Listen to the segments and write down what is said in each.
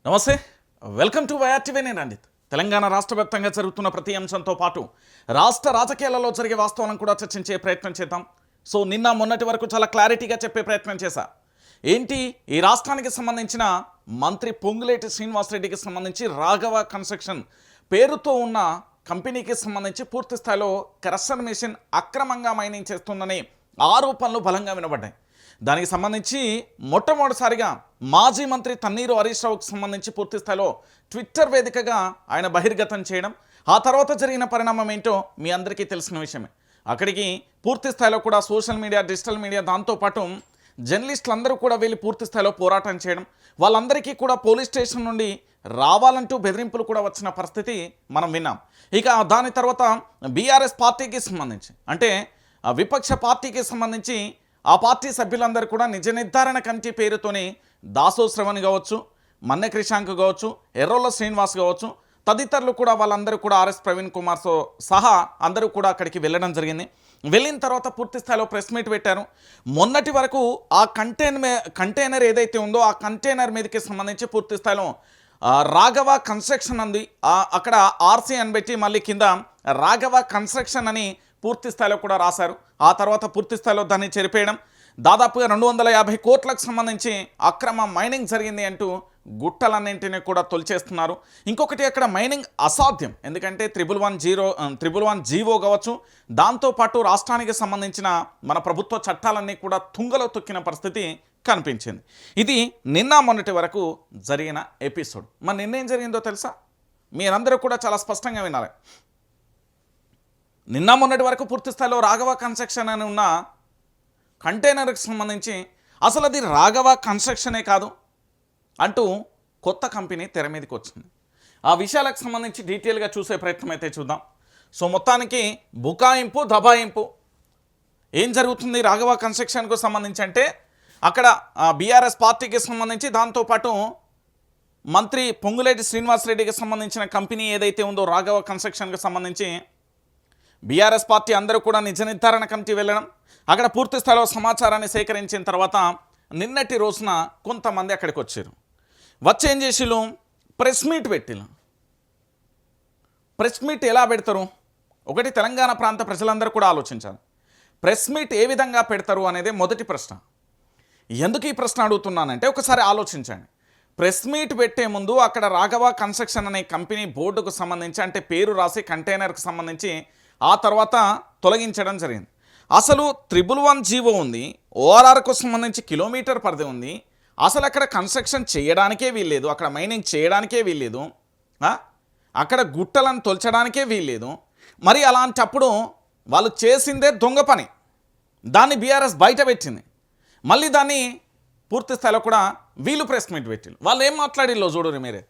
నమస్తే, welcome to YRTV. నేను రంజిత్. తెలంగాణ రాష్ట్ర వ్యాప్తంగా జరుగుతున్న ప్రతి అంశంతో పాటు రాష్ట్ర రాజకీయాలలో జరిగే వాస్తవాలను కూడా చర్చించే ప్రయత్నం చేద్దాం. సో నిన్న మొన్నటి వరకు చాలా క్లారిటీగా చెప్పే ప్రయత్నం చేశా. ఏంటి ఈ రాష్ట్రానికి సంబంధించిన మంత్రి పొంగులేటి శ్రీనివాసరెడ్డికి సంబంధించి రాఘవ కన్స్ట్రక్షన్ పేరుతో ఉన్న కంపెనీకి సంబంధించి పూర్తి స్థాయిలో క్రషర్ మెషిన్ అక్రమంగా మైనింగ్ చేస్తుందని ఆరోపణలు బలంగా వినబడ్డాయి. దానికి సంబంధించి మొట్టమొదటిసారిగా మాజీ మంత్రి తన్నీరు హరీష్ రావుకి సంబంధించి పూర్తి స్థాయిలో ట్విట్టర్ వేదికగా ఆయన బహిర్గతం చేయడం, ఆ తర్వాత జరిగిన పరిణామం ఏంటో మీ అందరికీ తెలిసిన విషయమే. అక్కడికి పూర్తి స్థాయిలో కూడా సోషల్ మీడియా, డిజిటల్ మీడియా, దాంతోపాటు జర్నలిస్టులు అందరూ కూడా వెళ్ళి పూర్తి స్థాయిలో పోరాటం చేయడం, వాళ్ళందరికీ కూడా పోలీస్ స్టేషన్ నుండి రావాలంటూ బెదిరింపులు కూడా వచ్చిన పరిస్థితి మనం విన్నాం. ఇక దాని తర్వాత బీఆర్ఎస్ పార్టీకి సంబంధించి అంటే విపక్ష పార్టీకి సంబంధించి ఆ పార్టీ సభ్యులందరూ కూడా నిజ నిర్ధారణ కమిటీ పేరుతోని దాసో శ్రవణ్ కావచ్చు, మన్నె క్రిషాంక్ కావచ్చు, ఎర్రోళ్ళ శ్రీనివాస్ కావచ్చు, తదితరులు కూడా వాళ్ళందరూ కూడా ఆర్ఎస్ ప్రవీణ్ కుమార్తో సహా అందరూ కూడా అక్కడికి వెళ్ళడం జరిగింది. వెళ్ళిన తర్వాత పూర్తి స్థాయిలో ప్రెస్ మీట్ పెట్టారు. మొన్నటి వరకు ఆ కంటైనర్ ఏదైతే ఉందో ఆ కంటైనర్ మీదకి సంబంధించి పూర్తి స్థాయిలో రాఘవ కన్స్ట్రక్షన్ అంది. అక్కడ ఆర్సీ అని పెట్టి మళ్ళీ కింద రాఘవ కన్స్ట్రక్షన్ అని పూర్తి స్థాయిలో కూడా రాశారు. ఆ తర్వాత పూర్తి స్థాయిలో దాన్ని చెరిపేయడం, దాదాపుగా 250 కోట్లకు సంబంధించి అక్రమ మైనింగ్ జరిగింది అంటూ గుట్టలన్నింటినీ కూడా తొలిచేస్తున్నారు. ఇంకొకటి అక్కడ మైనింగ్ అసాధ్యం, ఎందుకంటే 111 జీవో కావచ్చు, దాంతోపాటు రాష్ట్రానికి సంబంధించిన మన ప్రభుత్వ చట్టాలన్నీ కూడా తుంగలో తొక్కిన పరిస్థితి కనిపించింది. ఇది నిన్న మొన్నటి వరకు జరిగిన ఎపిసోడ్. మరి నిన్నేం జరిగిందో తెలుసా? మీరందరూ కూడా చాలా స్పష్టంగా వినాలి. నిన్న మొన్నటి వరకు పూర్తి స్థాయిలో రాఘవ కన్స్ట్రక్షన్ అని ఉన్న కంటైనర్కి సంబంధించి అసలు అది రాఘవ కన్స్ట్రక్షనే కాదు అంటూ కొత్త కంపెనీ తెర మీదకి వచ్చింది. ఆ విషయాలకు సంబంధించి డీటెయిల్గా చూసే ప్రయత్నం అయితే చూద్దాం. సో మొత్తానికి బుకాయింపు, దబాయింపు ఏం జరుగుతుంది రాఘవ కన్స్ట్రక్షన్కు సంబంధించి అంటే అక్కడ బీఆర్ఎస్ పార్టీకి సంబంధించి, దాంతోపాటు మంత్రి పొంగులేటి శ్రీనివాసరెడ్డికి సంబంధించిన కంపెనీ ఏదైతే ఉందో రాఘవ కన్స్ట్రక్షన్కి సంబంధించి బీఆర్ఎస్ పార్టీ అందరూ కూడా నిజ నిర్ధారణ కమిటీ వెళ్ళడం, అక్కడ పూర్తి స్థాయిలో సమాచారాన్ని సేకరించిన తర్వాత నిన్నటి రోజున కొంతమంది అక్కడికి వచ్చారు. వచ్చి ఏం చేసిళ్ళు? ప్రెస్ మీట్ పెట్టిళ్ళు. ప్రెస్ మీట్ ఎలా పెడతారు? ఒకటి తెలంగాణ ప్రాంత ప్రజలందరూ కూడా ఆలోచించాలి. ప్రెస్ మీట్ ఏ విధంగా పెడతారు అనేది మొదటి ప్రశ్న. ఎందుకు ఈ ప్రశ్న అడుగుతున్నానంటే ఒకసారి ఆలోచించండి. ప్రెస్ మీట్ పెట్టే ముందు అక్కడ రాఘవ కన్స్ట్రక్షన్ అనే కంపెనీ బోర్డుకు సంబంధించి అంటే పేరు రాసి కంటైనర్కి సంబంధించి ఆ తర్వాత తొలగించడం జరిగింది. అసలు 111 జీవో ఉంది, ఓఆర్ఆర్కు సంబంధించి కిలోమీటర్ పరిధి ఉంది, అసలు అక్కడ కన్స్ట్రక్షన్ చేయడానికే వీల్లేదు, అక్కడ మైనింగ్ చేయడానికే వీల్లేదు, అక్కడ గుట్టలను తొలచడానికే వీల్లేదు. మరి అలాంటప్పుడు వాళ్ళు చేసిందే దొంగ పని, దాన్ని బీఆర్ఎస్ బయట పెట్టింది. మళ్ళీ దాన్ని పూర్తి స్థాయిలో కూడా వీళ్ళు ప్రెస్ మీట్ పెట్టిళ్ళు. వాళ్ళు ఏం మాట్లాడిల్లో చూడరు మీరే.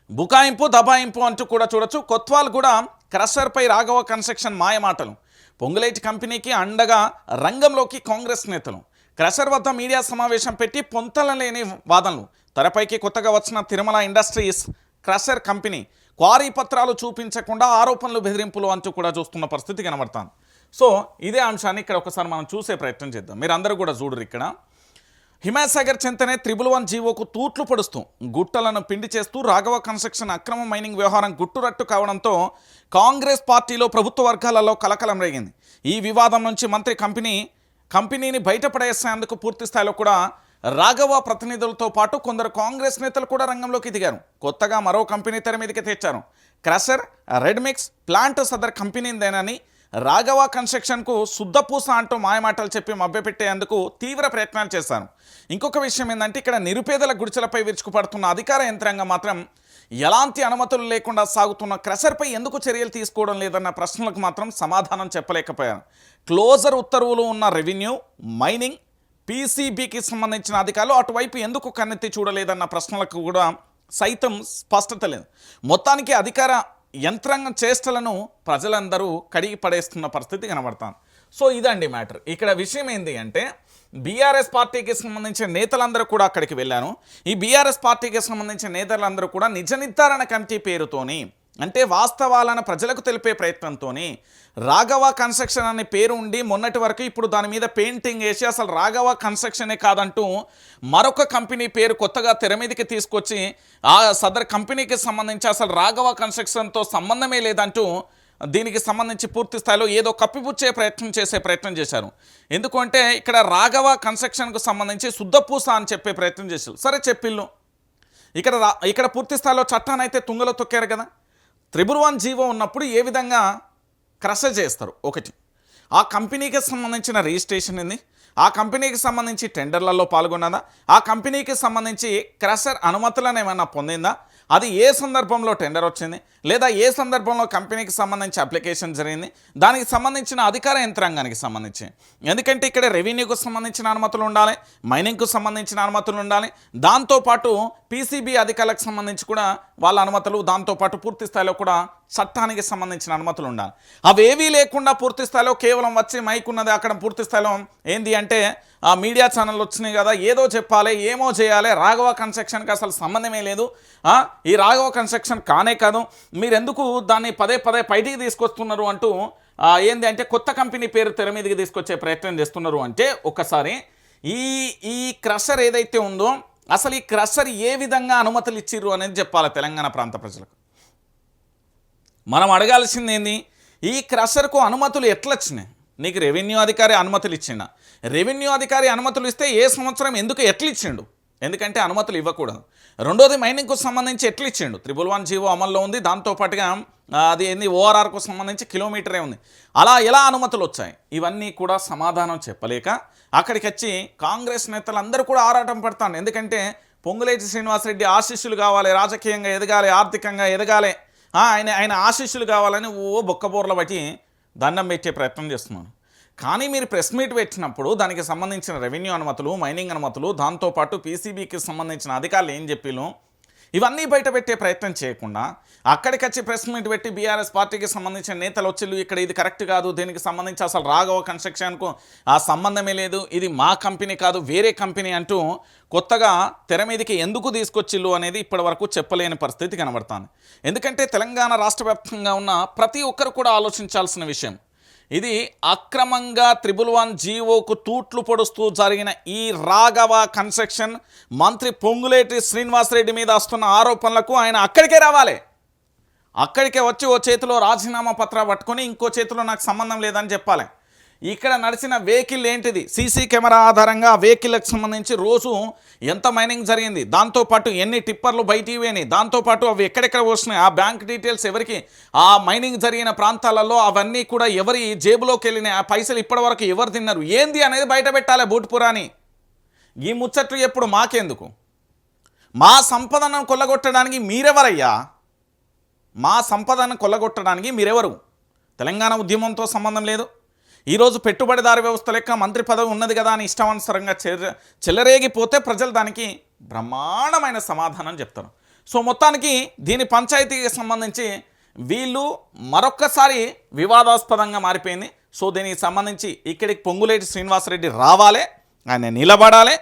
బుకాయింపు, దబాయింపు అంటూ కూడా చూడొచ్చు. కొత్వాల్ కూడా క్రషర్పై రాఘవ కన్స్ట్రక్షన్ మాయమాటలు, పొంగులేటి కంపెనీకి అండగా రంగంలోకి కాంగ్రెస్ నేతలు, క్రషర్ వద్ద మీడియా సమావేశం పెట్టి పొంతలలేని వాదనలు, తెరపైకి కొత్తగా వచ్చిన Tirumala industries crusher company quarry పత్రాలు చూపించకుండా ఆరోపణలు, బెదిరింపులు అంటూ కూడా చూస్తున్న పరిస్థితి కనబడుతుంది. సో ఇదే అంశాన్ని ఇక్కడ ఒకసారి మనం చూసే ప్రయత్నం చేద్దాం. మీరు అందరూ కూడా చూడరు. ఇక్కడ హిమాయత్సాగర్ చెంతనే 111 జీవోకు తూట్లు పడుస్తూ గుట్టలను పిండి చేస్తూ రాఘవ కన్స్ట్రక్షన్ అక్రమ మైనింగ్ వ్యవహారం గుట్టురట్టు కావడంతో కాంగ్రెస్ పార్టీలో ప్రభుత్వ వర్గాలలో కలకలం రేగింది. ఈ వివాదం నుంచి మంత్రి కంపెనీని బయటపడేసేందుకు పూర్తి స్థాయిలో కూడా రాఘవ ప్రతినిధులతో పాటు కొందరు కాంగ్రెస్ నేతలు కూడా రంగంలోకి దిగారు. కొత్తగా మరో కంపెనీ తెర మీదకి తెచ్చారు. క్రషర్ రెడ్ మిక్స్ ప్లాంట్ సదర్ కంపెనీదేనని రాఘవ కన్స్ట్రక్షన్కు శుద్ధపూస అంటూ మాయమాటలు చెప్పి మభ్యపెట్టేందుకు తీవ్ర ప్రయత్నాలు చేశారు. ఇంకొక విషయం ఏంటంటే ఇక్కడ నిరుపేదల గుడిచెలపై విరుచుకుపడుతున్న అధికార యంత్రాంగం మాత్రం ఎలాంటి అనుమతులు లేకుండా సాగుతున్న క్రషర్పై ఎందుకు చర్యలు తీసుకోవడం లేదన్న ప్రశ్నలకు మాత్రం సమాధానం చెప్పలేకపోయారు. క్లోజర్ ఉత్తర్వులు ఉన్న రెవెన్యూ, మైనింగ్, పీసీబీకి సంబంధించిన అధికారులు అటువైపు ఎందుకు కన్నెత్తి చూడలేదన్న ప్రశ్నలకు కూడా సైతం స్పష్టత లేదు. మొత్తానికి అధికార యంత్రాంగం చేష్టలను ప్రజలందరూ కడిగి పడేస్తున్న పరిస్థితి కనబడుతుంది. సో ఇదండి మ్యాటర్. ఇక్కడ విషయం ఏంటి అంటే బీఆర్ఎస్ పార్టీకి సంబంధించిన నేతలందరూ కూడా అక్కడికి వెళ్ళారు. ఈ బీఆర్ఎస్ పార్టీకి సంబంధించిన నేతలందరూ కూడా నిజ నిర్ధారణ కమిటీ పేరుతోని అంటే వాస్తవాలను ప్రజలకు తెలిపే ప్రయత్నంతోని రాఘవ కన్స్ట్రక్షన్ అనే పేరు ఉండి మొన్నటి వరకు ఇప్పుడు దాని మీద పెయింటింగ్ వేసి అసలు రాఘవ కన్స్ట్రక్షనే కాదంటూ మరొక కంపెనీ పేరు కొత్తగా తెర మీదకి తీసుకొచ్చి ఆ సదర్ కంపెనీకి సంబంధించి అసలు రాఘవ కన్స్ట్రక్షన్తో సంబంధమే లేదంటూ దీనికి సంబంధించి పూర్తి స్థాయిలో ఏదో కప్పిపుచ్చే ప్రయత్నం చేశారు. ఎందుకంటే ఇక్కడ రాఘవ కన్స్ట్రక్షన్కు సంబంధించి శుద్ధపూస అని చెప్పే ప్రయత్నం చేశారు. సరే చెప్పిల్లు, ఇక్కడ పూర్తి స్థాయిలో చట్టాన్ని అయితే తుంగలో తొక్కారు కదా. 111 జీవో ఉన్నప్పుడు ఏ విధంగా క్రష్ చేస్తారు, ఒకటి ఆ కంపెనీకి సంబంధించిన రిజిస్ట్రేషన్ ఏంది, ఆ కంపెనీకి సంబంధించి టెండర్లలో పాల్గొన్నదా, ఆ కంపెనీకి సంబంధించి క్రషర్ అనుమతులను ఏమైనా పొందిందా, అది ఏ సందర్భంలో టెండర్ వచ్చింది, లేదా ఏ సందర్భంలో కంపెనీకి సంబంధించి అప్లికేషన్ జరిగింది, దానికి సంబంధించిన అధికార యంత్రాంగానికి సంబంధించి. ఎందుకంటే ఇక్కడ రెవెన్యూకు సంబంధించిన అనుమతులు ఉండాలి, మైనింగ్కు సంబంధించిన అనుమతులు ఉండాలి, దాంతోపాటు పీసీబీ అధికారులకు సంబంధించి కూడా వాళ్ళ అనుమతులు, దాంతోపాటు పూర్తి స్థాయిలో కూడా చట్టానికి సంబంధించిన అనుమతులు ఉండాలి. అవేవీ లేకుండా పూర్తి స్థాయిలో కేవలం వచ్చి మైక్ ఉన్నది అక్కడ పూర్తి స్థాయిలో ఏంది అంటే ఆ మీడియా ఛానల్ వచ్చినాయి కదా, ఏదో చెప్పాలి, ఏమో చేయాలి, రాఘవ కన్స్ట్రక్షన్కి అసలు సంబంధమే లేదు, ఈ రాఘవ కన్స్ట్రక్షన్ కానే కాదు, మీరు ఎందుకు దాన్ని పదే పదే బయటికి తీసుకొస్తున్నారు అంటూ ఏంది అంటే కొత్త కంపెనీ పేరు తెర మీదకి తీసుకొచ్చే ప్రయత్నం చేస్తున్నారు. అంటే ఒక్కసారి ఈ క్రషర్ ఏదైతే ఉందో అసలు ఈ క్రషర్ ఏ విధంగా అనుమతులు ఇచ్చిర్రు అనేది చెప్పాలి తెలంగాణ ప్రాంత ప్రజలకు. మనం అడగాల్సింది ఏంది, ఈ క్రషర్కు అనుమతులు ఎట్లా వచ్చినాయి? నీకు రెవెన్యూ అధికారి అనుమతులు ఇచ్చిండా? రెవెన్యూ అధికారి అనుమతులు ఇస్తే ఏ సంవత్సరం ఎందుకు ఎట్లా ఇచ్చిండు? ఎందుకంటే అనుమతులు ఇవ్వకూడదు. రెండోది మైనింగ్కు సంబంధించి ఎట్లా ఇచ్చిండు? 111 జీవో అమల్లో ఉంది, దాంతోపాటుగా అది ఏంది ఓఆర్ఆర్కు సంబంధించి కిలోమీటరే ఉంది. అలా ఎలా అనుమతులు వచ్చాయి? ఇవన్నీ కూడా సమాధానం చెప్పలేక అక్కడికి వచ్చి కాంగ్రెస్ నేతలు అందరూ కూడా ఆరాటం పడతాను. ఎందుకంటే పొంగులేటి శ్రీనివాసరెడ్డి ఆశీస్సులు కావాలి, రాజకీయంగా ఎదగాలి, ఆర్థికంగా ఎదగాలి, ఆయన ఆశీస్సులు కావాలని బొక్కబోర్ల బట్టి దండం పెట్టే ప్రయత్నం చేస్తున్నాను. కానీ మీరు ప్రెస్ మీట్ పెట్టినప్పుడు దానికి సంబంధించిన రెవెన్యూ అనుమతులు, మైనింగ్ అనుమతులు, దాంతోపాటు పీసీబీకి సంబంధించిన అధికారులు ఏం చెప్పిలో ఇవన్నీ బయట పెట్టే ప్రయత్నం చేయకుండా అక్కడికి వచ్చి ప్రెస్ మీట్ పెట్టి బీఆర్ఎస్ పార్టీకి సంబంధించిన నేతలు వచ్చిళ్ళు ఇక్కడ ఇది కరెక్ట్ కాదు, దీనికి సంబంధించి అసలు రాఘవ కన్స్ట్రక్షన్కు ఆ సంబంధమే లేదు, ఇది మా కంపెనీ కాదు వేరే కంపెనీ అంటూ కొత్తగా తెర మీదకి ఎందుకు తీసుకొచ్చిళ్ళు అనేది ఇప్పటి వరకు చెప్పలేని పరిస్థితి కనబడుతుంది. ఎందుకంటే తెలంగాణ రాష్ట్ర వ్యాప్తంగా ఉన్న ప్రతి ఒక్కరు కూడా ఆలోచించాల్సిన విషయం ఇది. అక్రమంగా 111 జీవోకు తూట్లు పొడుస్తూ జరిగిన ఈ రాఘవ కన్స్ట్రక్షన్ మంత్రి పొంగులేటి శ్రీనివాసరెడ్డి మీద వస్తున్న ఆరోపణలకు ఆయన అక్కడికే రావాలి. అక్కడికే వచ్చి ఓ చేతిలో రాజీనామా పత్రం పట్టుకొని ఇంకో చేతిలో నాకు సంబంధం లేదని చెప్పాలి. ఇక్కడ నడిచిన వెహికల్ ఏంటిది, సీసీ కెమెరా ఆధారంగా ఆ వెహికల్కి సంబంధించి రోజు ఎంత మైనింగ్ జరిగింది, దాంతోపాటు ఎన్ని టిప్పర్లు బయటికి పోయినాయి, దాంతోపాటు అవి ఎక్కడెక్కడ వస్తున్నాయి, ఆ బ్యాంక్ డీటెయిల్స్ ఎవరికి, ఆ మైనింగ్ జరిగిన ప్రాంతాలలో అవన్నీ కూడా ఎవరి జేబులోకి వెళ్ళినాయి, ఆ పైసలు ఇప్పటివరకు ఎవరు తిన్నారు ఏంది అనేది బయట పెట్టాలి బూట్పురాని. ఈ ముచ్చట్లు ఎప్పుడు మాకెందుకు? మా సంపదను కొల్లగొట్టడానికి మీరెవరయ్యా? మా సంపదను కొల్లగొట్టడానికి మీరెవరు? తెలంగాణ ఉద్యమంతో సంబంధం లేదు. ఈరోజు పెట్టుబడిదారు వ్యవస్థ లెక్క మంత్రి పదవి ఉన్నది కదా అని ఇష్టానుసారంగా చెలరేగిపోతే ప్రజలు దానికి బ్రహ్మాండమైన సమాధానం చెప్తారు. సో మొత్తానికి దీని పంచాయతీకి సంబంధించి వీళ్ళు మరొక్కసారి వివాదాస్పదంగా మారిపోయింది. సో దీనికి సంబంధించి ఇక్కడికి పొంగులేటి శ్రీనివాసరెడ్డి రావాలి, ఆయన నిలబడాలి,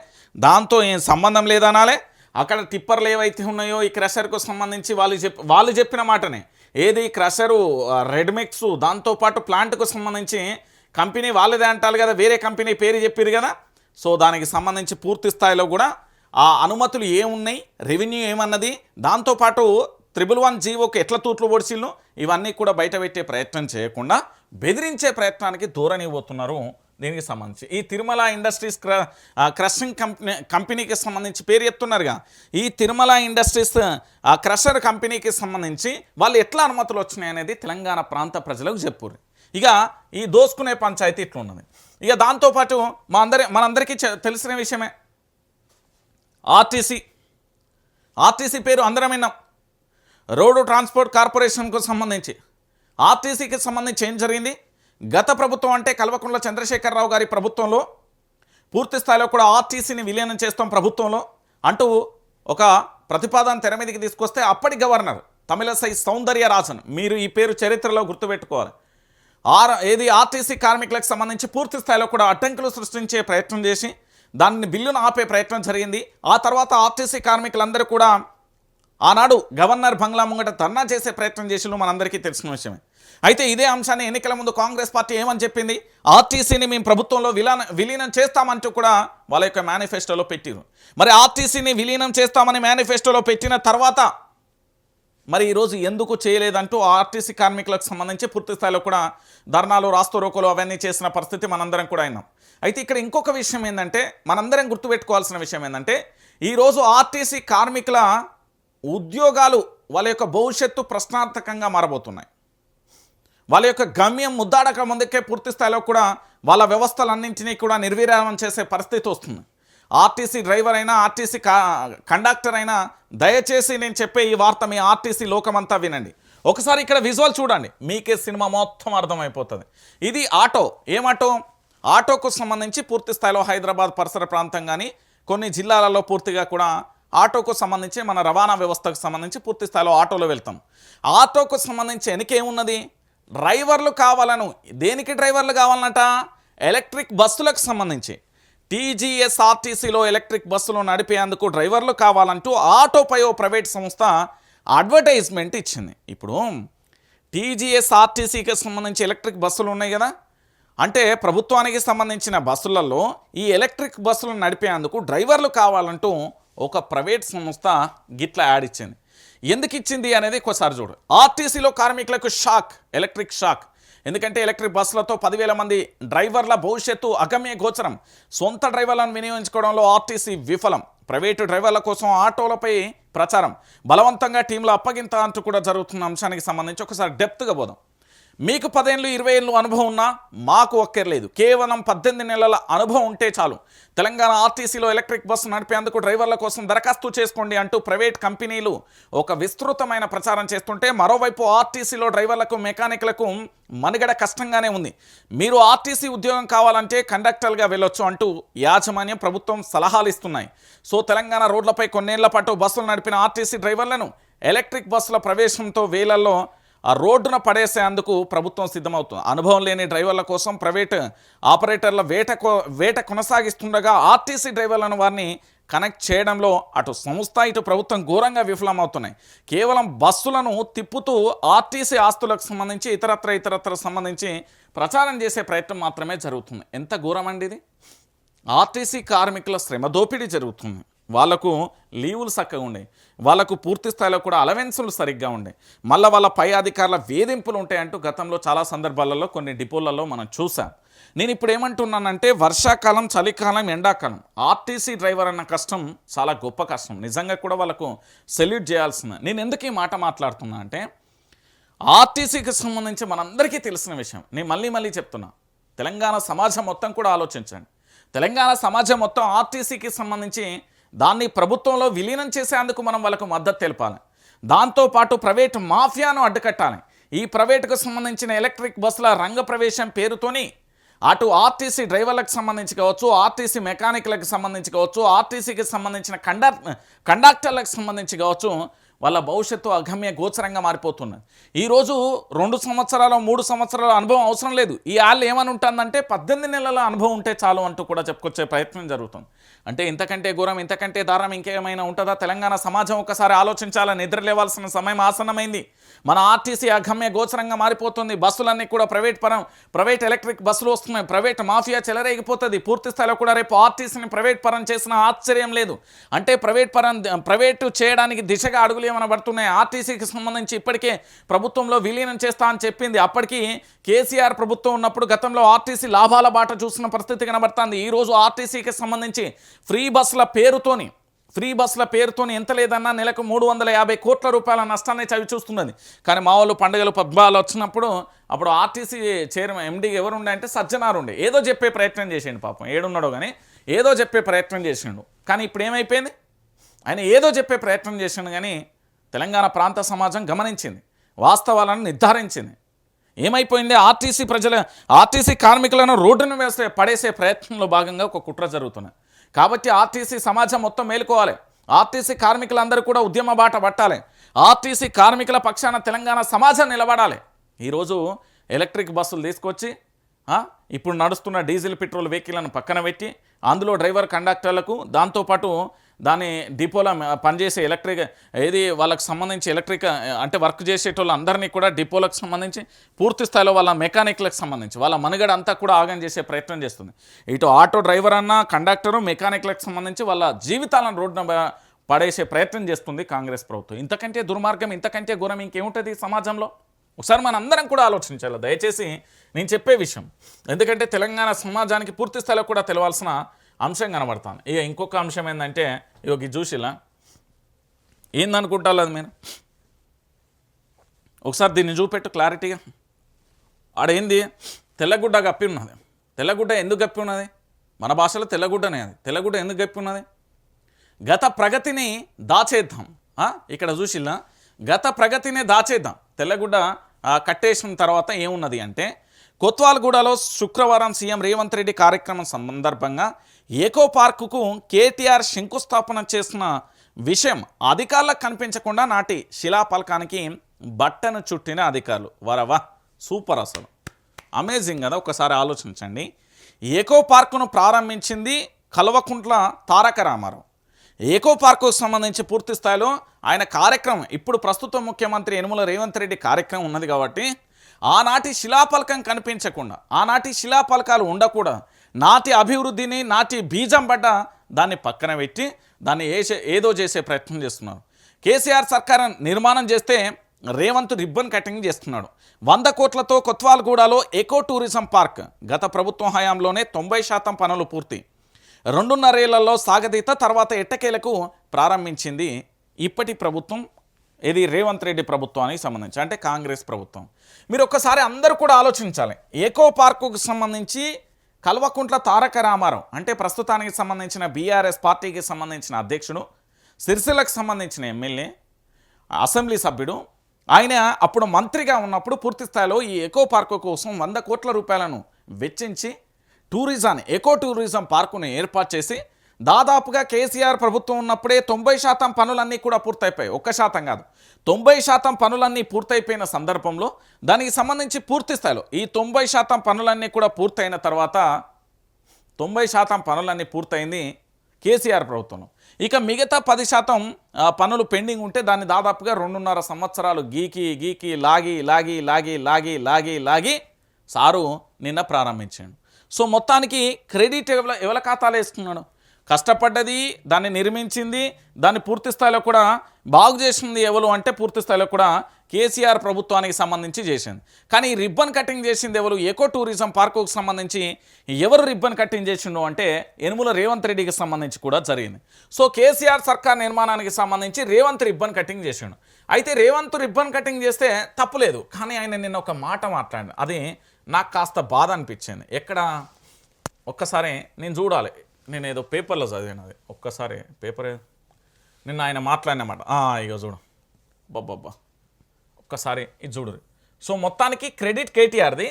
దాంతో ఏం సంబంధం లేదనాలి. అక్కడ టిప్పర్లు ఏవైతే ఉన్నాయో ఈ క్రషర్కు సంబంధించి వాళ్ళు చెప్పిన మాటనే ఏది క్రషరు రెడ్మిక్స్ దాంతోపాటు ప్లాంట్కు సంబంధించి కంపెనీ వాళ్ళదే అంటారు కదా, వేరే కంపెనీ పేరు చెప్పారు కదా. సో దానికి సంబంధించి పూర్తి స్థాయిలో కూడా ఆ అనుమతులు ఏమున్నాయి, రెవెన్యూ ఏమన్నది, దాంతోపాటు 111 జీవోకి ఎట్లా తూట్లు పొడిచిళ్ళు ఇవన్నీ కూడా బయట పెట్టే ప్రయత్నం చేయకుండా బెదిరించే ప్రయత్నానికి దూరనివ్వబోతున్నారు. దీనికి సంబంధించి ఈ తిరుమల ఇండస్ట్రీస్ క్రషింగ్ కంపెనీకి సంబంధించి పేరు చెప్తున్నారుగా, ఈ తిరుమల ఇండస్ట్రీస్ క్రషర్ కంపెనీకి సంబంధించి వాళ్ళు ఎట్లా అనుమతులు వచ్చినాయి అనేది తెలంగాణ ప్రాంత ప్రజలకు చెప్పుర్రు. ఇక ఈ దోసుకునే పంచాయతీ ఇట్లున్నది. ఇక దాంతోపాటు మనందరికీ తెలిసిన విషయమే ఆర్టీసీ పేరు అందరం విన్నాం. రోడ్డు ట్రాన్స్పోర్ట్ కార్పొరేషన్కు సంబంధించి ఆర్టీసీకి సంబంధించి ఏం జరిగింది, గత ప్రభుత్వం అంటే కల్వకుంట్ల చంద్రశేఖరరావు గారి ప్రభుత్వంలో పూర్తి స్థాయిలో కూడా ఆర్టీసీని విలీనం చేస్తాం ప్రభుత్వంలో అంటూ ఒక ప్రతిపాదన తెర మీదకి తీసుకొస్తే అప్పటి గవర్నర్ తమిళసై సౌందర్యరాజన్, మీరు ఈ పేరు చరిత్రలో గుర్తుపెట్టుకోవాలి, ఆర్టీసీ కార్మికులకు సంబంధించి పూర్తి స్థాయిలో కూడా అడ్డంకులు సృష్టించే ప్రయత్నం చేసి దాన్ని బిల్లును ఆపే ప్రయత్నం జరిగింది. ఆ తర్వాత ఆర్టీసీ కార్మికులందరూ కూడా ఆనాడు గవర్నర్ బంగ్లా ముంగట ధర్నా చేసే ప్రయత్నం చేసిళ్ళు మనందరికీ తెలిసిన విషయమే. అయితే ఇదే అంశాన్ని ఎన్నికల ముందు కాంగ్రెస్ పార్టీ ఏమని చెప్పింది, ఆర్టీసీని మేము ప్రభుత్వంలో విలీనం చేస్తామంటూ కూడా వాళ్ళ యొక్క మేనిఫెస్టోలో పెట్టిరు. మరి ఆర్టీసీని విలీనం చేస్తామని మేనిఫెస్టోలో పెట్టిన తర్వాత మరి ఈరోజు ఎందుకు చేయలేదంటూ ఆర్టీసీ కార్మికులకు సంబంధించి పూర్తి స్థాయిలో కూడా ధర్నాలు, రాస్తారోకోలు అవన్నీ చేసిన పరిస్థితి మనందరం కూడా అయినాం. అయితే ఇక్కడ ఇంకొక విషయం ఏంటంటే, మనందరం గుర్తుపెట్టుకోవాల్సిన విషయం ఏంటంటే, ఈరోజు ఆర్టీసీ కార్మికుల ఉద్యోగాలు వాళ్ళ యొక్క భవిష్యత్తు ప్రశ్నార్థకంగా మారబోతున్నాయి. వాళ్ళ యొక్క గమ్యం ముద్దాడక ముందుకే పూర్తి స్థాయిలో కూడా వాళ్ళ వ్యవస్థలన్నింటినీ కూడా నిర్వీర్యం చేసే పరిస్థితి వస్తుంది. ఆర్టీసీ డ్రైవర్ అయినా, ఆర్టీసీ కండక్టర్ అయినా దయచేసి నేను చెప్పే ఈ వార్త మీ ఆర్టీసీ లోకమంతా వినండి. ఒకసారి ఇక్కడ విజువల్ చూడండి, మీకే సినిమా మొత్తం అర్థమైపోతుంది. ఇది ఆటో. ఏమాటో? ఆటోకు సంబంధించి పూర్తి స్థాయిలో హైదరాబాద్ పరిసర ప్రాంతం కానీ కొన్ని జిల్లాలలో పూర్తిగా కూడా ఆటోకు సంబంధించి మన రవాణా వ్యవస్థకు సంబంధించి పూర్తి స్థాయిలో ఆటోలో వెళ్తాం. ఆటోకు సంబంధించి వెనకేమున్నది? డ్రైవర్లు కావాలను. దేనికి డ్రైవర్లు కావాలన్నట? ఎలక్ట్రిక్ బస్సులకు సంబంధించి టీజీఎస్ఆర్టీసీలో ఎలక్ట్రిక్ బస్సులు నడిపేందుకు డ్రైవర్లు కావాలంటూ ఆటోపై ఓ ప్రైవేట్ సంస్థ అడ్వర్టైజ్మెంట్ ఇచ్చింది. ఇప్పుడు టీజీఎస్ఆర్టీసీకి సంబంధించి ఎలక్ట్రిక్ బస్సులు ఉన్నాయి కదా, అంటే ప్రభుత్వానికి సంబంధించిన బస్సులలో ఈ ఎలక్ట్రిక్ బస్సులు నడిపేందుకు డ్రైవర్లు కావాలంటూ ఒక ప్రైవేట్ సంస్థ గిట్ల యాడ్ ఇచ్చింది. ఎందుకు ఇచ్చింది అనేది ఒకసారి చూడు. ఆర్టీసీలో కార్మికులకు షాక్, ఎలక్ట్రిక్ షాక్. ఎందుకంటే ఎలక్ట్రిక్ బస్సులతో 10,000 మంది డ్రైవర్ల భవిష్యత్తు అగమ్య గోచరం. సొంత డ్రైవర్లను వినియోగించుకోవడంలో ఆర్టీసీ విఫలం. ప్రైవేటు డ్రైవర్ల కోసం ఆటోలపై ప్రచారం, బలవంతంగా టీంలో అప్పగింత అంటూ కూడా జరుగుతున్న అంశానికి సంబంధించి ఒకసారి డెప్త్గా పోదాం. మీకు 10 ఏళ్ళు 20 ఏళ్ళు అనుభవం ఉన్నా మాకు ఒక్కర్లేదు, కేవలం 18 నెలల అనుభవం ఉంటే చాలు. తెలంగాణ ఆర్టీసీలో ఎలక్ట్రిక్ బస్సు నడిపేందుకు డ్రైవర్ల కోసం దరఖాస్తు చేసుకోండి అంటూ ప్రైవేట్ కంపెనీలు ఒక విస్తృతమైన ప్రచారం చేస్తుంటే, మరోవైపు ఆర్టీసీలో డ్రైవర్లకు, మెకానిక్లకు మనుగడ కష్టంగానే ఉంది. మీరు ఆర్టీసీ ఉద్యోగం కావాలంటే కండక్టర్గా వెళ్ళొచ్చు అంటూ యాజమాన్యం, ప్రభుత్వం సలహాలు ఇస్తున్నాయి. సో తెలంగాణ రోడ్లపై కొన్నేళ్ల పాటు బస్సులు నడిపిన ఆర్టీసీ డ్రైవర్లను ఎలక్ట్రిక్ బస్సుల ప్రవేశంతో వేలల్లో ఆ రోడ్డున పడేసేందుకు ప్రభుత్వం సిద్ధమవుతుంది. అనుభవం లేని డ్రైవర్ల కోసం ప్రైవేట్ ఆపరేటర్ల వేట కొనసాగిస్తుండగా ఆర్టీసీ డ్రైవర్లను వారిని కనెక్ట్ చేయడంలో అటు సంస్థ ఇటు ప్రభుత్వం ఘోరంగా విఫలమవుతున్నాయి. కేవలం బస్సులను తిప్పుతూ ఆర్టీసీ ఆస్తులకు సంబంధించి ఇతరత్ర సంబంధించి ప్రచారం చేసే ప్రయత్నం మాత్రమే జరుగుతుంది. ఎంత ఘోరం అండి ఇది! ఆర్టీసీ కార్మికుల శ్రమ దోపిడీ జరుగుతుంది. వాళ్ళకు లీవులు చక్కగా ఉండే, వాళ్ళకు పూర్తి స్థాయిలో కూడా అలవెన్సులు సరిగ్గా ఉండే, మళ్ళీ వాళ్ళ పై అధికారుల వేధింపులు ఉంటాయంటూ గతంలో చాలా సందర్భాలలో కొన్ని డిపోలలో మనం చూసాం. నేను ఇప్పుడు ఏమంటున్నానంటే, వర్షాకాలం, చలికాలం, ఎండాకాలం ఆర్టీసీ డ్రైవర్ అన్న కష్టం చాలా గొప్ప కష్టం. నిజంగా కూడా వాళ్ళకు సెల్యూట్ చేయాల్సింది. నేను ఎందుకు ఈ మాట మాట్లాడుతున్నా అంటే, ఆర్టీసీకి సంబంధించి మనందరికీ తెలిసిన విషయం. నేను మళ్ళీ చెప్తున్నా, తెలంగాణ సమాజం మొత్తం కూడా ఆలోచించండి. తెలంగాణ సమాజం మొత్తం ఆర్టీసీకి సంబంధించి దాన్ని ప్రభుత్వంలో విలీనం చేసేందుకు మనం వాళ్ళకు మద్దతు తెలపాలి. దాంతోపాటు ప్రైవేటు మాఫియాను అడ్డుకట్టాలి. ఈ ప్రైవేటుకు సంబంధించిన ఎలక్ట్రిక్ బస్సుల రంగ ప్రవేశం పేరుతోని అటు ఆర్టీసీ డ్రైవర్లకు సంబంధించి కావచ్చు, ఆర్టీసీ మెకానిక్లకు సంబంధించి కావచ్చు, ఆర్టీసీకి సంబంధించిన కండక్టర్లకు సంబంధించి కావచ్చు, వాళ్ళ భవిష్యత్తు అగమ్య గోచరంగా మారిపోతున్నది. ఈరోజు 2 సంవత్సరాలు 3 సంవత్సరాల అనుభవం అవసరం లేదు. ఈ ఆళ్ళు ఏమని ఉంటుందంటే 18 నెలల అనుభవం ఉంటే చాలు అంటూ కూడా చెప్పుకొచ్చే ప్రయత్నం జరుగుతుంది. అంటే ఇంతకంటే ఘోరం, ఇంతకంటే దారుణం ఇంకేమైనా ఉంటుందా? తెలంగాణ సమాజం ఒకసారి ఆలోచించాలని, నిద్ర లేవాల్సిన సమయం ఆసన్నమైంది. మన ఆర్టీసీ అగమ్య గోచరంగా మారిపోతుంది. బస్సులన్నీ కూడా ప్రైవేట్ ఎలక్ట్రిక్ బస్సులు వస్తున్నాయి. ప్రైవేట్ మాఫియా చెలరేగిపోతుంది. పూర్తి స్థాయిలో కూడా రేపు ఆర్టీసీని ప్రైవేట్ పరం చేసిన ఆశ్చర్యం లేదు. అంటే ప్రైవేటు చేయడానికి దిశగా అడుగులు ఏమైనా పడుతున్నాయి. ఆర్టీసీకి సంబంధించి ఇప్పటికే ప్రభుత్వంలో విలీనం చేస్తా అని చెప్పింది. అప్పటికి కేసీఆర్ ప్రభుత్వం ఉన్నప్పుడు గతంలో ఆర్టీసీ లాభాల బాట చూసిన పరిస్థితి కనబడుతుంది. ఈరోజు ఆర్టీసీకి సంబంధించి ఫ్రీ బస్సుల పేరుతోని ఎంత లేదన్నా నెలకు 350 కోట్ల రూపాయల నష్టాన్ని చవి చూస్తున్నది. కానీ మా వాళ్ళు పండుగలు పద్మాలు వచ్చినప్పుడు అప్పుడు ఆర్టీసీ చైర్మన్ ఎండీ ఎవరు ఉండే అంటే సజ్జనారు ఉండే. ఏదో చెప్పే ప్రయత్నం చేసిండు, పాపం ఏడున్నాడో కానీ ఏదో చెప్పే ప్రయత్నం చేసిండు. కానీ ఇప్పుడు ఏమైపోయింది? ఆయన ఏదో చెప్పే ప్రయత్నం చేసిండు కానీ తెలంగాణ ప్రాంత సమాజం గమనించింది, వాస్తవాలను నిర్ధారించింది. ఏమైపోయింది? ఆర్టీసీ కార్మికులను రోడ్డును పడేసే ప్రయత్నంలో భాగంగా ఒక కుట్ర జరుగుతున్నది. కాబట్టి ఆర్టీసీ సమాజం మొత్తం మేలుకోవాలి. ఆర్టీసీ కార్మికులందరూ కూడా ఉద్యమ బాట పట్టాలి. ఆర్టీసీ కార్మికుల పక్షాన తెలంగాణ సమాజం నిలబడాలి. ఈరోజు ఎలక్ట్రిక్ బస్సులు తీసుకొచ్చి ఇప్పుడు నడుస్తున్న డీజిల్ పెట్రోల్ వెహికల్లను పక్కన పెట్టి అందులో డ్రైవర్ కండక్టర్లకు, దాంతోపాటు దాని డిపోలో పనిచేసే ఎలక్ట్రిక్ ఏది వాళ్ళకి సంబంధించి ఎలక్ట్రిక్ అంటే వర్క్ చేసేటోళ్ళు అందరినీ కూడా డిపోలకు సంబంధించి పూర్తి స్థాయిలో వాళ్ళ మెకానిక్లకు సంబంధించి వాళ్ళ మనుగడ అంతా కూడా ఆగం చేసే ప్రయత్నం చేస్తుంది. ఇటు ఆటో డ్రైవర్ అన్న, కండక్టరు, మెకానిక్లకు సంబంధించి వాళ్ళ జీవితాలను రోడ్డున పడేసే ప్రయత్నం చేస్తుంది కాంగ్రెస్ ప్రభుత్వం. ఇంతకంటే దుర్మార్గం, ఇంతకంటే ఘోరం ఇంకేముంటుంది సమాజంలో? ఒకసారి మన అందరం కూడా ఆలోచించాలి దయచేసి నేను చెప్పే విషయం. ఎందుకంటే తెలంగాణ సమాజానికి పూర్తి స్థాయిలో కూడా తెలవాల్సిన అంశం కనబడతాను. ఇక ఇంకొక అంశం ఏంటంటే ఇక చూసిలా ఏందనుకుంటారు అది మీరు ఒకసారి దీన్ని చూపెట్టు క్లారిటీగా. ఆడేంది తెల్లగుడ్డ కప్పి ఉన్నది. తెల్లగుడ్డ ఎందుకు కప్పి ఉన్నది? మన భాషలో తెల్లగుడ్డనే. అది తెల్లగుడ్డ ఎందుకు కప్పి ఉన్నది? గత ప్రగతిని దాచేద్దాం. ఇక్కడ చూసిలా గత ప్రగతిని దాచేద్దాం. తెల్లగుడ్డ కట్టేసిన తర్వాత ఏమున్నది అంటే కొత్వాల్గూడలో శుక్రవారం సీఎం రేవంత్ రెడ్డి కార్యక్రమం సందర్భంగా ఏకో పార్కుకు కేటీఆర్ శంకుస్థాపన చేసిన విషయం అధికారులకు కనిపించకుండా నాటి శిలాఫలకానికి బట్టను చుట్టిన అధికారులు. వరవా సూపర్, అసలు అమేజింగ్ కదా. ఒకసారి ఆలోచించండి. ఏకో పార్కును ప్రారంభించింది కల్వకుంట్ల తారక రామారావు. ఏకో పార్కుకు సంబంధించి పూర్తి స్థాయిలో ఆయన కార్యక్రమం ఇప్పుడు ప్రస్తుత ముఖ్యమంత్రి యనుమల రేవంత్ రెడ్డి కార్యక్రమం ఉన్నది కాబట్టి ఆనాటి శిలాఫలకం కనిపించకుండా, ఆనాటి శిలాఫలకాలు ఉండకూడదు, నాటి అభివృద్ధిని నాటి బీజం పడ్డ దాన్ని పక్కన పెట్టి దాన్ని ఏదో చేసే ప్రయత్నం చేస్తున్నారు. కేసీఆర్ సర్కార్ నిర్మాణం చేస్తే రేవంత్ రిబ్బన్ కటింగ్ చేస్తున్నాడు. 100 కోట్లతో కొత్వాల్గూడలో ఎకో టూరిజం పార్క్ గత ప్రభుత్వం హయాంలోనే 90% పనులు పూర్తి. 2.5 ఏళ్లలో సాగదీత తర్వాత ఎట్టకేలకు ప్రారంభించింది ఇప్పటి ప్రభుత్వం. ఇది రేవంత్ రెడ్డి ప్రభుత్వానికి సంబంధించి అంటే కాంగ్రెస్ ప్రభుత్వం. మీరు ఒక్కసారి అందరూ కూడా ఆలోచించాలి. ఏకో పార్కుకు సంబంధించి కల్వకుంట్ల తారక రామారావు అంటే ప్రస్తుతానికి సంబంధించిన బీఆర్ఎస్ పార్టీకి సంబంధించిన అధ్యక్షుడు, సిరిసిల్లకు సంబంధించిన ఎమ్మెల్యే, అసెంబ్లీ సభ్యుడు, ఆయన అప్పుడు మంత్రిగా ఉన్నప్పుడు పూర్తి స్థాయిలో ఈ ఎకో పార్కు కోసం 100 కోట్ల రూపాయలను వెచ్చించి టూరిజాన్ని ఎకో టూరిజం పార్కును ఏర్పాటు చేసి దాదాపుగా కేసీఆర్ ప్రభుత్వం ఉన్నప్పుడే 90% పనులన్నీ కూడా పూర్తయిపోయాయి. 1% కాదు, 90% పనులన్నీ పూర్తయిపోయిన సందర్భంలో దానికి సంబంధించి పూర్తి స్థాయిలో ఈ 90% పనులన్నీ కూడా పూర్తయిన తర్వాత 90% పనులన్నీ పూర్తయింది కేసీఆర్ ప్రభుత్వంలో. ఇక మిగతా 10% పనులు పెండింగ్ ఉంటే దాన్ని దాదాపుగా 2.5 సంవత్సరాలు గీకి లాగి సారు నిన్న ప్రారంభించాడు. సో మొత్తానికి క్రెడిట్ ఎవరి ఖాతాలో వేసుకున్నాడు? కష్టపడ్డది, దాన్ని నిర్మించింది, దాన్ని పూర్తి స్థాయిలో కూడా బాగు చేసింది ఎవరు అంటే పూర్తి స్థాయిలో కూడా కేసీఆర్ ప్రభుత్వానికి సంబంధించి చేసింది. కానీ రిబ్బన్ కటింగ్ చేసింది ఎవరు? ఎకో టూరిజం పార్కుకు సంబంధించి ఎవరు రిబ్బన్ కటింగ్ చేసిండు అంటే యనుమల రేవంత్ రెడ్డికి సంబంధించి కూడా జరిగింది. సో కేసీఆర్ సర్కార్ నిర్మాణానికి సంబంధించి రేవంత్ రిబ్బన్ కటింగ్ చేసిండు. అయితే రేవంత్ రిబ్బన్ కటింగ్ చేస్తే తప్పులేదు, కానీ ఆయన నిన్న ఒక మాట మాట్లాడాడు, అది నాకు కాస్త బాధ అనిపించింది. ఎక్కడ ఒక్కసారి నేను చూడాలి, నేను ఏదో పేపర్లో చదివాను, అది ఒక్కసారి పేపర్ నిన్న ఆయన మాట్లాడినమాట. ఇక చూడు బాబ్బా, ఒక్కసారి ఇది చూడు. సో మొత్తానికి క్రెడిట్ కేటీఆర్ది.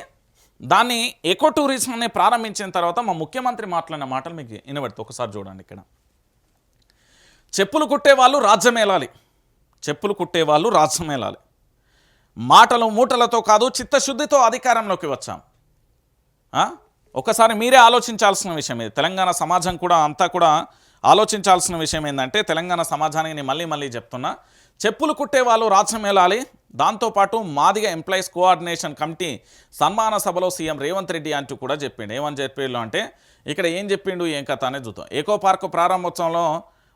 దాన్ని ఎకో టూరిజంని ప్రారంభించిన తర్వాత మా ముఖ్యమంత్రి మాట్లాడిన మాటలు మీకు వినబడుతుంది. ఒకసారి చూడండి. ఇక్కడ చెప్పులు కుట్టేవాళ్ళు రాజ్యమేలాలి, చెప్పులు కుట్టేవాళ్ళు రాజ్యమేలాలి, మాటలు మూటలతో కాదు చిత్తశుద్ధితో అధికారంలోకి వచ్చాం. ఒకసారి మీరే ఆలోచించాల్సిన విషయం ఇది. తెలంగాణ సమాజం కూడా అంతా కూడా ఆలోచించాల్సిన విషయం ఏంటంటే తెలంగాణ సమాజానికి నేను మళ్ళీ చెప్తున్నా, చెప్పులు కుట్టే వాళ్ళు రాజ్యం ఏలాలి. దాంతోపాటు మాదిగ ఎంప్లాయీస్ కోఆర్డినేషన్ కమిటీ సన్మాన సభలో సీఎం రేవంత్ రెడ్డి అంటూ కూడా చెప్పిండు. ఏమని చెప్పిండు అంటే ఇక్కడ ఏం చెప్పిండు ఏం కథ అనేది చూద్దాం. ఎకో పార్కు ప్రారంభోత్సవంలో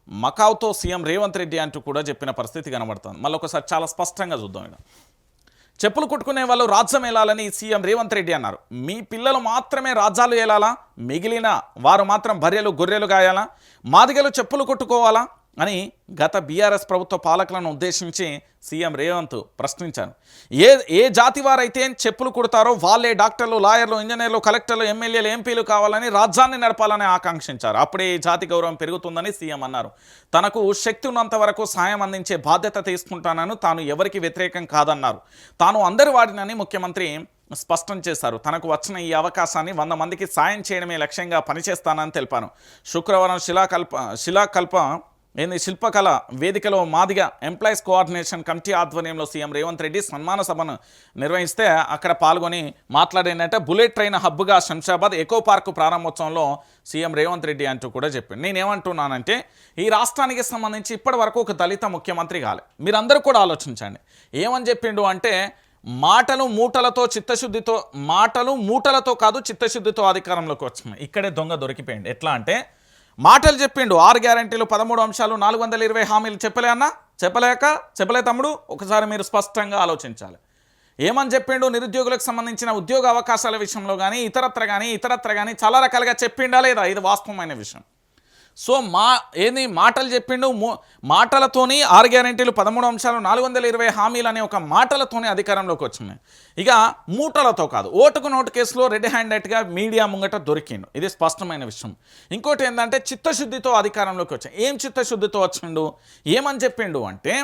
మకావుతో సీఎం రేవంత్ రెడ్డి అంటూ కూడా చెప్పిన పరిస్థితి కనబడుతుంది. మళ్ళీ ఒకసారి చాలా స్పష్టంగా చూద్దాం. ఇక్కడ చెప్పులు కుట్టుకునే వాళ్ళు రాజ్యం ఏలాలని సీఎం రేవంత్ రెడ్డి అన్నారు. మీ పిల్లలు మాత్రమే రాజ్యాలు ఏలాలా, మిగిలిన వారు మాత్రం బర్రెలు గొర్రెలు గాయాలా, మాదిగలు చెప్పులు కుట్టుకోవాలా అని గత బీఆర్ఎస్ ప్రభుత్వ పాలకులను ఉద్దేశించి సీఎం రేవంత్ ప్రశ్నించారు. ఏ జాతి వారైతే చెప్పులు కుడతారో వాళ్ళే డాక్టర్లు, లాయర్లు, ఇంజనీర్లు, కలెక్టర్లు, ఎమ్మెల్యేలు, ఎంపీలు కావాలని రాజ్యాన్ని నడపాలని ఆకాంక్షించారు. అప్పుడే ఈ జాతి గౌరవం పెరుగుతుందని సీఎం అన్నారు. తనకు శక్తి ఉన్నంత వరకు సాయం అందించే బాధ్యత తీసుకుంటానని, తాను ఎవరికి వ్యతిరేకం కాదన్నారు. తాను అందరి వాడినని ముఖ్యమంత్రి స్పష్టం చేశారు. తనకు వచ్చిన ఈ అవకాశాన్ని 100 మందికి సాయం చేయడమే లక్ష్యంగా పనిచేస్తానని తెలిపాను. శుక్రవారం శిలాకల్ప ఏంది శిల్పకళ వేదికలో మాదిగ ఎంప్లాయీస్ కోఆర్డినేషన్ కమిటీ ఆధ్వర్యంలో సీఎం రేవంత్ రెడ్డి సన్మాన సభను నిర్వహిస్తే అక్కడ పాల్గొని మాట్లాడినట్టే బుల్లెట్ ట్రైన్ హబ్గా శంషాబాద్ ఎకో పార్కు ప్రారంభోత్సవంలో సీఎం రేవంత్ రెడ్డి అంటూ కూడా చెప్పాడు. నేనేమంటున్నానంటే ఈ రాష్ట్రానికి సంబంధించి ఇప్పటి వరకు ఒక దళిత ముఖ్యమంత్రి కాలే. మీరందరూ కూడా ఆలోచించండి. ఏమని చెప్పిండు అంటే మాటలు మూటలతో కాదు చిత్తశుద్ధితో అధికారంలోకి వచ్చినాయి. ఇక్కడే దొంగ దొరికిపోయింది. ఎట్లా అంటే మాటలు చెప్పిండు 6 గ్యారెంటీలు 13 అంశాలు 420 హామీలు చెప్పలే తమ్ముడు. ఒకసారి మీరు స్పష్టంగా ఆలోచించాలి. ఏమని చెప్పిండు? నిరుద్యోగులకు సంబంధించిన ఉద్యోగ అవకాశాల విషయంలో కానీ ఇతరత్ర కానీ చాలా రకాలుగా చెప్పిండా లేదా? ఇది వాస్తవమైన విషయం. సో మాటలు చెప్పిండు. మాటలతోని 6 గ్యారెంటీలు 13 అంశాలు 420 హామీలు అనే ఒక మాటలతోనే అధికారంలోకి వచ్చినాయి. ఇక మూటలతో కాదు. ఓటుకు నోటు కేసులో రెడ్ హ్యాండెడ్గా మీడియా ముంగట దొరికిండు. ఇది స్పష్టమైన విషయం. ఇంకోటి ఏంటంటే చిత్తశుద్ధితో అధికారంలోకి వచ్చాయి. ఏం చిత్తశుద్ధితో వచ్చిండు? ఏమని చెప్పిండు అంటే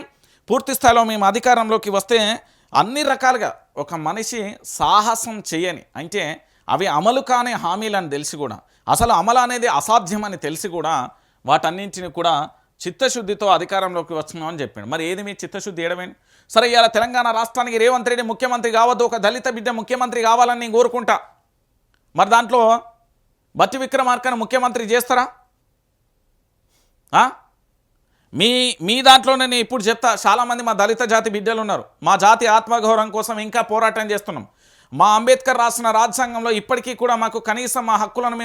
పూర్తి స్థాయిలో మేము అధికారంలోకి వస్తే అన్ని రకాలుగా ఒక మనిషి సాహసం చేయని అంటే అవి అమలు కాని హామీలని తెలిసి కూడా అసలు అమలు అనేది అసాధ్యమని తెలిసి కూడా వాటన్నింటిని కూడా చిత్తశుద్ధితో అధికారంలోకి వస్తున్నామని చెప్పాడు. మరి ఏది మీ చిత్తశుద్ధి ఏడమేంటి? సరే, ఇవాళ తెలంగాణ రాష్ట్రానికి రేవంత్ రెడ్డి ముఖ్యమంత్రి కావద్దు, ఒక దళిత బిడ్డ ముఖ్యమంత్రి కావాలని నేను కోరుకుంటా. మరి దాంట్లో బట్టి విక్రమార్కను ముఖ్యమంత్రి చేస్తారా? మీ దాంట్లోనే నేను ఇప్పుడు చెప్తా. చాలామంది మా దళిత జాతి బిడ్డలు ఉన్నారు. మా జాతి ఆత్మగౌరవం కోసం ఇంకా పోరాటం చేస్తున్నాం. మా అంబేద్కర్ రాసిన రాజ్యాంగంలో ఇప్పటికీ కూడా మాకు కనీసం మా హక్కులను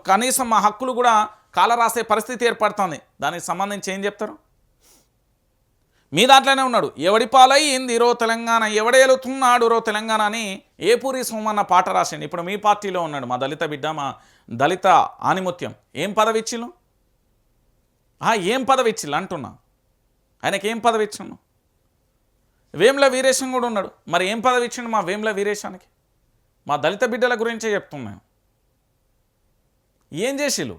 కనీసం మా హక్కులు కూడా కాలరాసే పరిస్థితి ఏర్పడుతుంది. దానికి సంబంధించి ఏం చెప్తారు? మీ దాంట్లోనే ఉన్నాడు. ఎవడి పాలై ఏంది రో తెలంగాణ, ఎవడేలుతున్నాడు రో తెలంగాణ అని ఏపూరి సోమన్న పాట రాసిండు. ఇప్పుడు మీ పార్టీలో ఉన్నాడు మా దళిత బిడ్డ, మా దళిత ఆనిముత్యం. ఏం పదవి ఇచ్చిళ్ళు? ఏం పదవి ఇచ్చిళ్ళు అంటున్నా. ఆయనకి ఏం పదవి ఇచ్చిండు? వేముల వీరేశం కూడా ఉన్నాడు. మరి ఏం పదవి ఇచ్చిండు మా వేముల వీరేశానికి? మా దళిత బిడ్డల గురించే చెప్తున్నాను. ఏం చేసిళ్ళు?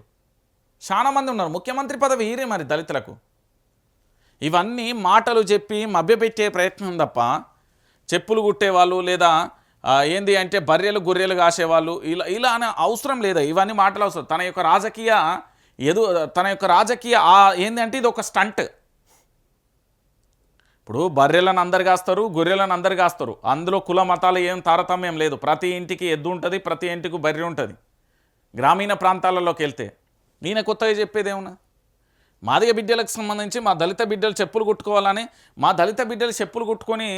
చాలా మంది ఉన్నారు. ముఖ్యమంత్రి పదవి ఈరే మరి దళితులకు. ఇవన్నీ మాటలు చెప్పి మభ్యపెట్టే ప్రయత్నం తప్ప చెప్పులు కుట్టేవాళ్ళు లేదా ఏంది అంటే బర్రెలు గొర్రెలు కాసేవాళ్ళు ఇలా అనే అవసరం లేదా? ఇవన్నీ మాటలు అవసరం. తన యొక్క రాజకీయ ఏంది అంటే ఇది ఒక స్టంట్. ఇప్పుడు బర్రెలను అందరు కాస్తారు, గొర్రెలను అందరు కాస్తారు. అందులో కుల మతాలు ఏం తారతమ్యం లేదు. ప్రతి ఇంటికి ఎద్దు ఉంటుంది, ప్రతి ఇంటికి బర్రె ఉంటుంది. గ్రామీణ ప్రాంతాలలోకి వెళ్తే ఈయన కొత్తగా చెప్పేది ఏమన్నా? మాదిగ బిడ్డలకు సంబంధించి మా దళిత బిడ్డలు చెప్పులు కుట్టుకోవాలని, మా దళిత బిడ్డలు చెప్పులు కుట్టుకొని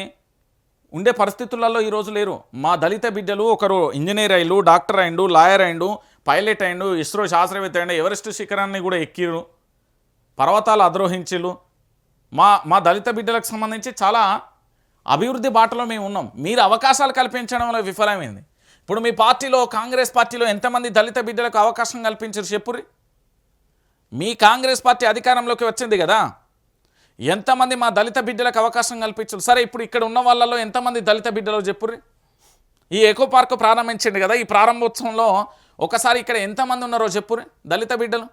ఉండే పరిస్థితులలో ఈరోజు లేరు. మా దళిత బిడ్డలు ఒకరు ఇంజనీర్ అయిండు, డాక్టర్ అయిండు, లాయర్ అయిండు, పైలట్ అయిండు, ఇస్రో శాస్త్రవేత్త అయిండు, ఎవరెస్ట్ శిఖరాన్ని కూడా ఎక్కిరు, పర్వతాలు అధిరోహించిరు. మా దళిత బిడ్డలకు సంబంధించి చాలా అభివృద్ధి బాటలో మేము ఉన్నాం. మీరు అవకాశాలు కల్పించడంలో విఫలమైంది. ఇప్పుడు మీ పార్టీలో కాంగ్రెస్ పార్టీలో ఎంతమంది దళిత బిడ్డలకు అవకాశం కల్పించారు చెప్పుర్రి? మీ కాంగ్రెస్ పార్టీ అధికారంలోకి వచ్చింది కదా, ఎంతమంది మా దళిత బిడ్డలకు అవకాశం కల్పించారు? సరే, ఇప్పుడు ఇక్కడ ఉన్న వాళ్ళలో ఎంతమంది దళిత బిడ్డలు చెప్పుర్రి? ఈ ఎకో పార్కు ప్రారంభించండి కదా, ఈ ప్రారంభోత్సవంలో ఒకసారి ఇక్కడ ఎంతమంది ఉన్నారో చెప్పుర్రి దళిత బిడ్డలు?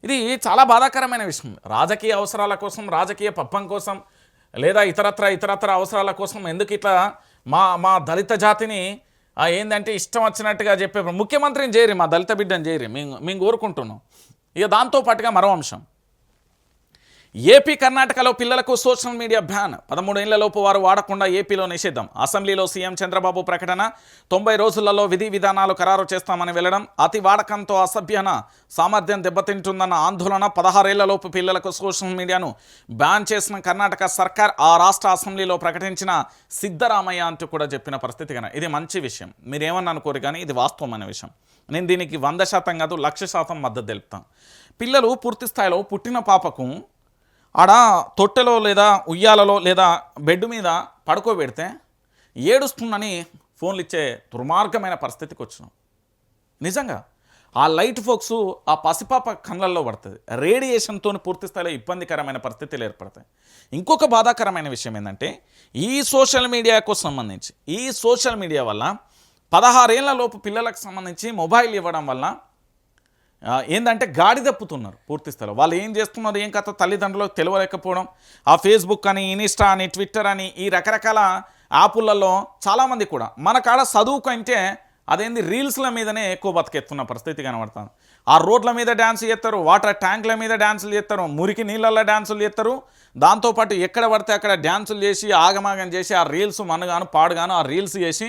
ఇది చాలా బాధాకరమైన విషయం. రాజకీయ అవసరాల కోసం, రాజకీయ పప్పం కోసం లేదా ఇతరత్ర అవసరాల కోసం ఎందుకు ఇట్లా మా దళిత జాతిని ఏంటంటే ఇష్టం వచ్చినట్టుగా చెప్పే ముఖ్యమంత్రిని చేయరు, మా దళిత బిడ్డను చేయరు మేము కోరుకుంటున్నాం. ఇక దాంతోపాటుగా మరో అంశం, ఏపీ కర్ణాటకలో పిల్లలకు సోషల్ మీడియా బ్యాన్. 13 ఏళ్లలోపు వారు వాడకుండా ఏపీలో నిషేధం. అసెంబ్లీలో సీఎం చంద్రబాబు ప్రకటన. 90 రోజులలో విధి విధానాలు ఖరారు చేస్తామని వెళ్లడం. అతి వాడకంతో అసభ్యన సామర్థ్యం దెబ్బతింటుందన్న ఆందోళన. 16 ఏళ్లలోపు పిల్లలకు సోషల్ మీడియాను బ్యాన్ చేసిన కర్ణాటక సర్కార్ ఆ రాష్ట్ర అసెంబ్లీలో ప్రకటించిన సిద్ధరామయ్య అంటూ కూడా చెప్పిన పరిస్థితి కన్నా ఇది మంచి విషయం. మీరేమన్నా అనుకోరు కానీ ఇది వాస్తవమైన విషయం. నేను దీనికి 100% కాదు 1,00,000% మద్దతు తెలుపుతాను. పిల్లలు పూర్తి స్థాయిలో పుట్టిన పాపకు ఆడ తొట్టెలో లేదా ఉయ్యాలలో లేదా బెడ్ మీద పడుకోబెడితే ఏడుస్తుందని ఫోన్లు ఇచ్చే దుర్మార్గమైన పరిస్థితికి వచ్చినాం. నిజంగా ఆ లైట్ ఫోక్స్ ఆ పసిపాప కళ్ళల్లో పడుతుంది. రేడియేషన్తో పూర్తి స్థాయిలో ఇబ్బందికరమైన పరిస్థితులు ఏర్పడతాయి. ఇంకొక బాధాకరమైన విషయం ఏంటంటే ఈ సోషల్ మీడియాకు సంబంధించి ఈ సోషల్ మీడియా వల్ల 16 ఏళ్లలోపు పిల్లలకు సంబంధించి మొబైల్ ఇవ్వడం వల్ల ఏంటంటే గాడి తప్పుతున్నారు పూర్తి స్థాయిలో. వాళ్ళు ఏం చేస్తున్నారు ఏం కథ తల్లిదండ్రులకు తెలియలేకపోవడం. ఆ ఫేస్బుక్ అని, ఇన్స్టా అని, ట్విట్టర్ అని ఈ రకరకాల యాపులలో చాలామంది కూడా మన కాడ చదువుకు అంటే అదేంది రీల్స్ల మీదనే ఎక్కువ బతికెత్తున్న పరిస్థితి కనబడుతుంది. ఆ రోడ్ల మీద డ్యాన్స్ చేస్తారు, వాటర్ ట్యాంకుల మీద డ్యాన్సులు చేస్తారు, మురికి నీళ్ళల్లో డ్యాన్సులు చేస్తారు. దాంతోపాటు ఎక్కడ పడితే అక్కడ డ్యాన్సులు చేసి ఆగమాగం చేసి ఆ రీల్స్ మనగాను పాడుగాను ఆ రీల్స్ చేసి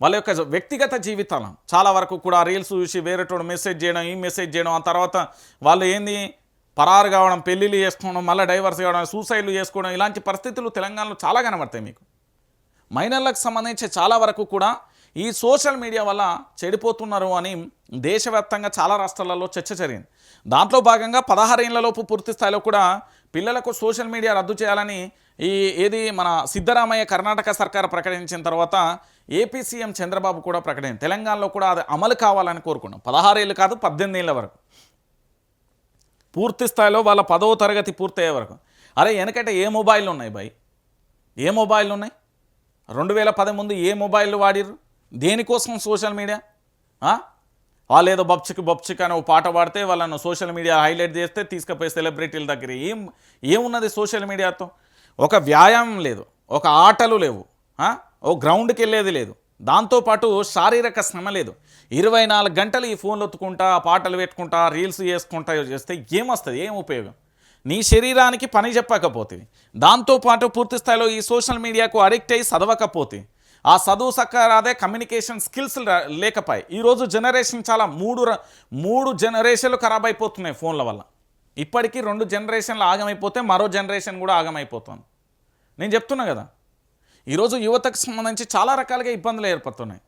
వాళ్ళ యొక్క వ్యక్తిగత జీవితాలను చాలా వరకు కూడా ఆ రీల్స్ చూసి వేరేటోడు మెసేజ్ చేయడం, ఈ మెసేజ్ చేయడం, ఆ తర్వాత వాళ్ళు ఏంది పరారు కావడం, పెళ్ళిళ్ళు చేసుకోవడం, మళ్ళీ డైవర్స్ కావడం, సూసైడ్లు చేసుకోవడం, ఇలాంటి పరిస్థితులు తెలంగాణలో చాలా కనబడతాయి మీకు. మైనర్లకు సంబంధించి చాలా వరకు కూడా ఈ సోషల్ మీడియా వల్ల చెడిపోతున్నారు అని దేశవ్యాప్తంగా చాలా రాష్ట్రాలలో చర్చ జరిగింది. దాంట్లో భాగంగా 16 ఏళ్లలోపు పూర్తి స్థాయిలో కూడా పిల్లలకు సోషల్ మీడియా రద్దు చేయాలని మన సిద్ధరామయ్య కర్ణాటక సర్కార్ ప్రకటించిన తర్వాత ఏపీ సీఎం చంద్రబాబు కూడా ప్రకటించారు. తెలంగాణలో కూడా అది అమలు కావాలని కోరుకున్నాం. 16 ఏళ్ళు కాదు 18 ఏళ్ళ వరకు పూర్తి స్థాయిలో వాళ్ళ 10వ తరగతి పూర్తయ్యే వరకు. అరే వెనకంటే ఏ మొబైల్ ఉన్నాయి బాయ్, ఏ మొబైల్ ఉన్నాయి? 2010 ముందు ఏ మొబైల్ వాడిర్రు? దేనికోసం సోషల్ మీడియా? వాళ్ళు ఏదో బొప్చిక్ అని ఒక పాట పాడితే వాళ్ళను సోషల్ మీడియా హైలైట్ చేస్తే తీసుకుపోయి సెలబ్రిటీల దగ్గర ఏమున్నది సోషల్ మీడియాతో? ఒక వ్యాయామం లేదు, ఒక ఆటలు లేవు, ఓ గ్రౌండ్కి వెళ్ళేది లేదు, దాంతోపాటు శారీరక శ్రమ లేదు. 24 గంటలు ఈ ఫోన్లు ఒత్తుకుంటా, పాటలు పెట్టుకుంటా, రీల్స్ చేసుకుంటా చేస్తే ఏమొస్తుంది? ఏం ఉపయోగం? నీ శరీరానికి పని చెప్పకపోతే, దాంతోపాటు పూర్తి స్థాయిలో ఈ సోషల్ మీడియాకు అడిక్ట్ అయ్యి చదవకపోతే, ఆ చదువు సక్కరాదే కమ్యూనికేషన్ స్కిల్స్ లేకపోయి ఈరోజు జనరేషన్ చాలా మూడు జనరేషన్లు ఖరాబ్ అయిపోతున్నాయి ఫోన్ల వల్ల. ఇప్పటికీ 2 జనరేషన్లు ఆగమైపోతే మరో జనరేషన్ కూడా ఆగమైపోతుంది. నేను చెప్తున్నా కదా, ఈరోజు యువతకు సంబంధించి చాలా రకాలుగా ఇబ్బందులు ఏర్పడుతున్నాయి,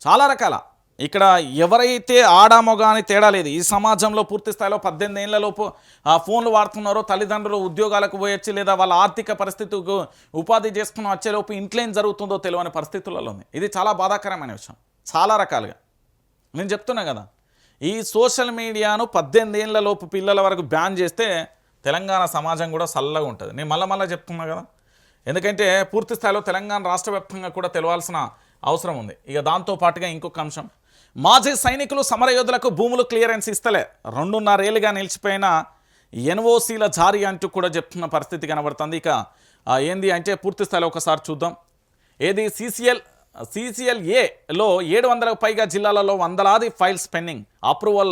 చాలా రకాల. ఇక్కడ ఎవరైతే ఆడామొగా అని తేడా లేదు. ఈ సమాజంలో పూర్తి స్థాయిలో 18 ఏళ్లలోపు ఫోన్లు వాడుతున్నారో తల్లిదండ్రులు ఉద్యోగాలకు పోయొచ్చి లేదా వాళ్ళ ఆర్థిక పరిస్థితికి ఉపాధి చేసుకుని వచ్చేలోపు ఇంట్లో ఏం జరుగుతుందో తెలియని పరిస్థితులలో ఉంది. ఇది చాలా బాధాకరమైన విషయం చాలా రకాలుగా. నేను చెప్తున్నా కదా, ఈ సోషల్ మీడియాను 18 ఏళ్లలోపు పిల్లల వరకు బ్యాన్ చేస్తే తెలంగాణ సమాజం కూడా చల్లగా ఉంటుంది. నేను మళ్ళీ చెప్తున్నా కదా, ఎందుకంటే పూర్తి స్థాయిలో తెలంగాణ రాష్ట్ర వ్యాప్తంగా కూడా తెలవాల్సిన అవసరం ఉంది. ఇక దాంతోపాటుగా ఇంకొక అంశం, మాజీ సైనికులు సమరయోధులకు భూములు క్లియరెన్స్ ఇస్తలే 2.5 ఏళ్ళుగా నిలిచిపోయిన ఎన్ఓసీల జారీ అంటూ కూడా చెప్తున్న పరిస్థితి కనబడుతుంది. ఇక ఏంది అంటే పూర్తి స్థాయిలో ఒకసారి చూద్దాం. ఏది CCLAలో 700కు పైగా జిల్లాలలో వందలాది ఫైల్స్ పెండింగ్, అప్రూవల్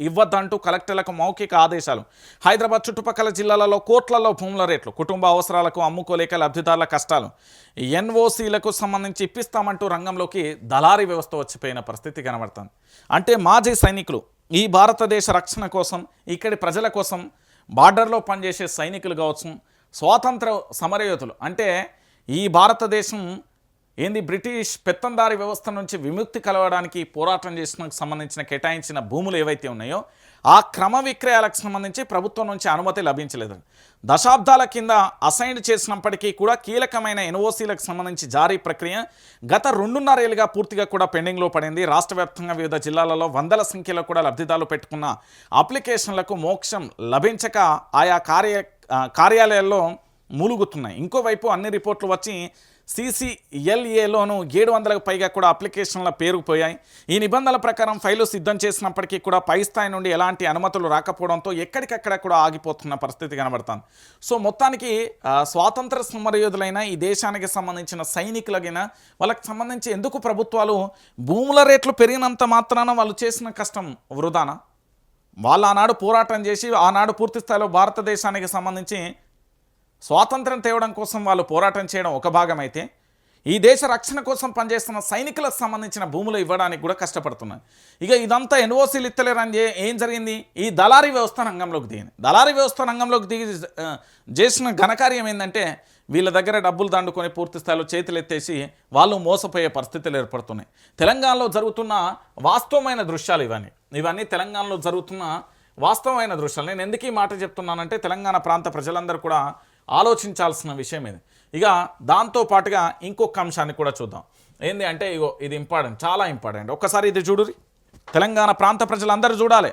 ఇవ్వద్దంటూ కలెక్టర్లకు మౌఖిక ఆదేశాలు. హైదరాబాద్ చుట్టుపక్కల జిల్లాలలో కోట్లలో భూముల రేట్లు, కుటుంబ అవసరాలకు అమ్ముకోలేక లబ్ధిదారుల కష్టాలు. ఎన్ఓసీలకు సంబంధించి ఇప్పిస్తామంటూ రంగంలోకి దళారీ వ్యవస్థ వచ్చిపోయిన పరిస్థితి కనబడుతుంది. అంటే మాజీ సైనికులు ఈ భారతదేశ రక్షణ కోసం, ఇక్కడి ప్రజల కోసం బార్డర్లో పనిచేసే సైనికులు కావచ్చు, స్వాతంత్ర సమరయోధులు అంటే ఈ భారతదేశం బ్రిటిష్ పెత్తందారి వ్యవస్థ నుంచి విముక్తి కలవడానికి పోరాటం చేసిన సంబంధించిన కేటాయించిన భూములు ఏవైతే ఉన్నాయో ఆ క్రమ విక్రయాలకు సంబంధించి ప్రభుత్వం నుంచి అనుమతి లభించలేదు. దశాబ్దాల కింద అసైన్ చేసినప్పటికీ కూడా కీలకమైన ఎన్ఓసీలకు సంబంధించి జారీ ప్రక్రియ గత 2.5 ఏళ్ళుగా పూర్తిగా కూడా పెండింగ్లో పడింది. రాష్ట్ర వ్యాప్తంగా వివిధ జిల్లాలలో వందల సంఖ్యలో కూడా లబ్ధిదారులు పెట్టుకున్న అప్లికేషన్లకు మోక్షం లభించక ఆయా కార్యాలయాల్లో మూలుగుతున్నాయి. ఇంకోవైపు అన్ని రిపోర్ట్లు వచ్చి CCLAలోనూ 700కు పైగా కూడా అప్లికేషన్ల పేరుకుపోయాయి. ఈ నిబంధనల ప్రకారం ఫైలు సిద్ధం చేసినప్పటికీ కూడా పై స్థాయి నుండి ఎలాంటి అనుమతులు రాకపోవడంతో ఎక్కడికక్కడ కూడా ఆగిపోతున్న పరిస్థితి కనబడుతుంది. సో మొత్తానికి స్వాతంత్ర సమరయోధులైన ఈ దేశానికి సంబంధించిన సైనికులైనా వాళ్ళకి సంబంధించి ఎందుకు ప్రభుత్వాలు భూముల రేట్లు పెరిగినంత మాత్రాన వాళ్ళు చేసిన కష్టం వృధానా? వాళ్ళు ఆనాడు పోరాటం చేసి ఆనాడు పూర్తి స్థాయిలో భారతదేశానికి సంబంధించి స్వాతంత్రం తేవడం కోసం వాళ్ళు పోరాటం చేయడం ఒక భాగం అయితే, ఈ దేశ రక్షణ కోసం పనిచేస్తున్న సైనికులకు సంబంధించిన భూములు ఇవ్వడానికి కూడా కష్టపడుతున్నాయి. ఇక ఇదంతా ఎన్ఓసీలు ఇత్తలేరని ఏం జరిగింది? ఈ దళారీ వ్యవస్థ రంగంలోకి దిగింది. దళారీ వ్యవస్థ రంగంలోకి దిగి చేసిన ఘనకార్యం ఏంటంటే వీళ్ళ దగ్గర డబ్బులు దండుకొని పూర్తి స్థాయిలో చేతులు ఎత్తేసి వాళ్ళు మోసపోయే పరిస్థితులు ఏర్పడుతున్నాయి. తెలంగాణలో జరుగుతున్న వాస్తవమైన దృశ్యాలు ఇవన్నీ తెలంగాణలో జరుగుతున్న వాస్తవమైన దృశ్యాలు. నేను ఎందుకు ఈ మాట చెప్తున్నానంటే తెలంగాణ ప్రాంత ప్రజలందరూ కూడా ఆలోచించాల్సిన విషయం ఇది. ఇక దాంతోపాటుగా ఇంకొక అంశాన్ని కూడా చూద్దాం. ఏంది అంటే ఇది ఇంపార్టెంట్, చాలా ఇంపార్టెంట్. ఒక్కసారి ఇది చూడురి, తెలంగాణ ప్రాంత ప్రజలందరూ చూడాలి.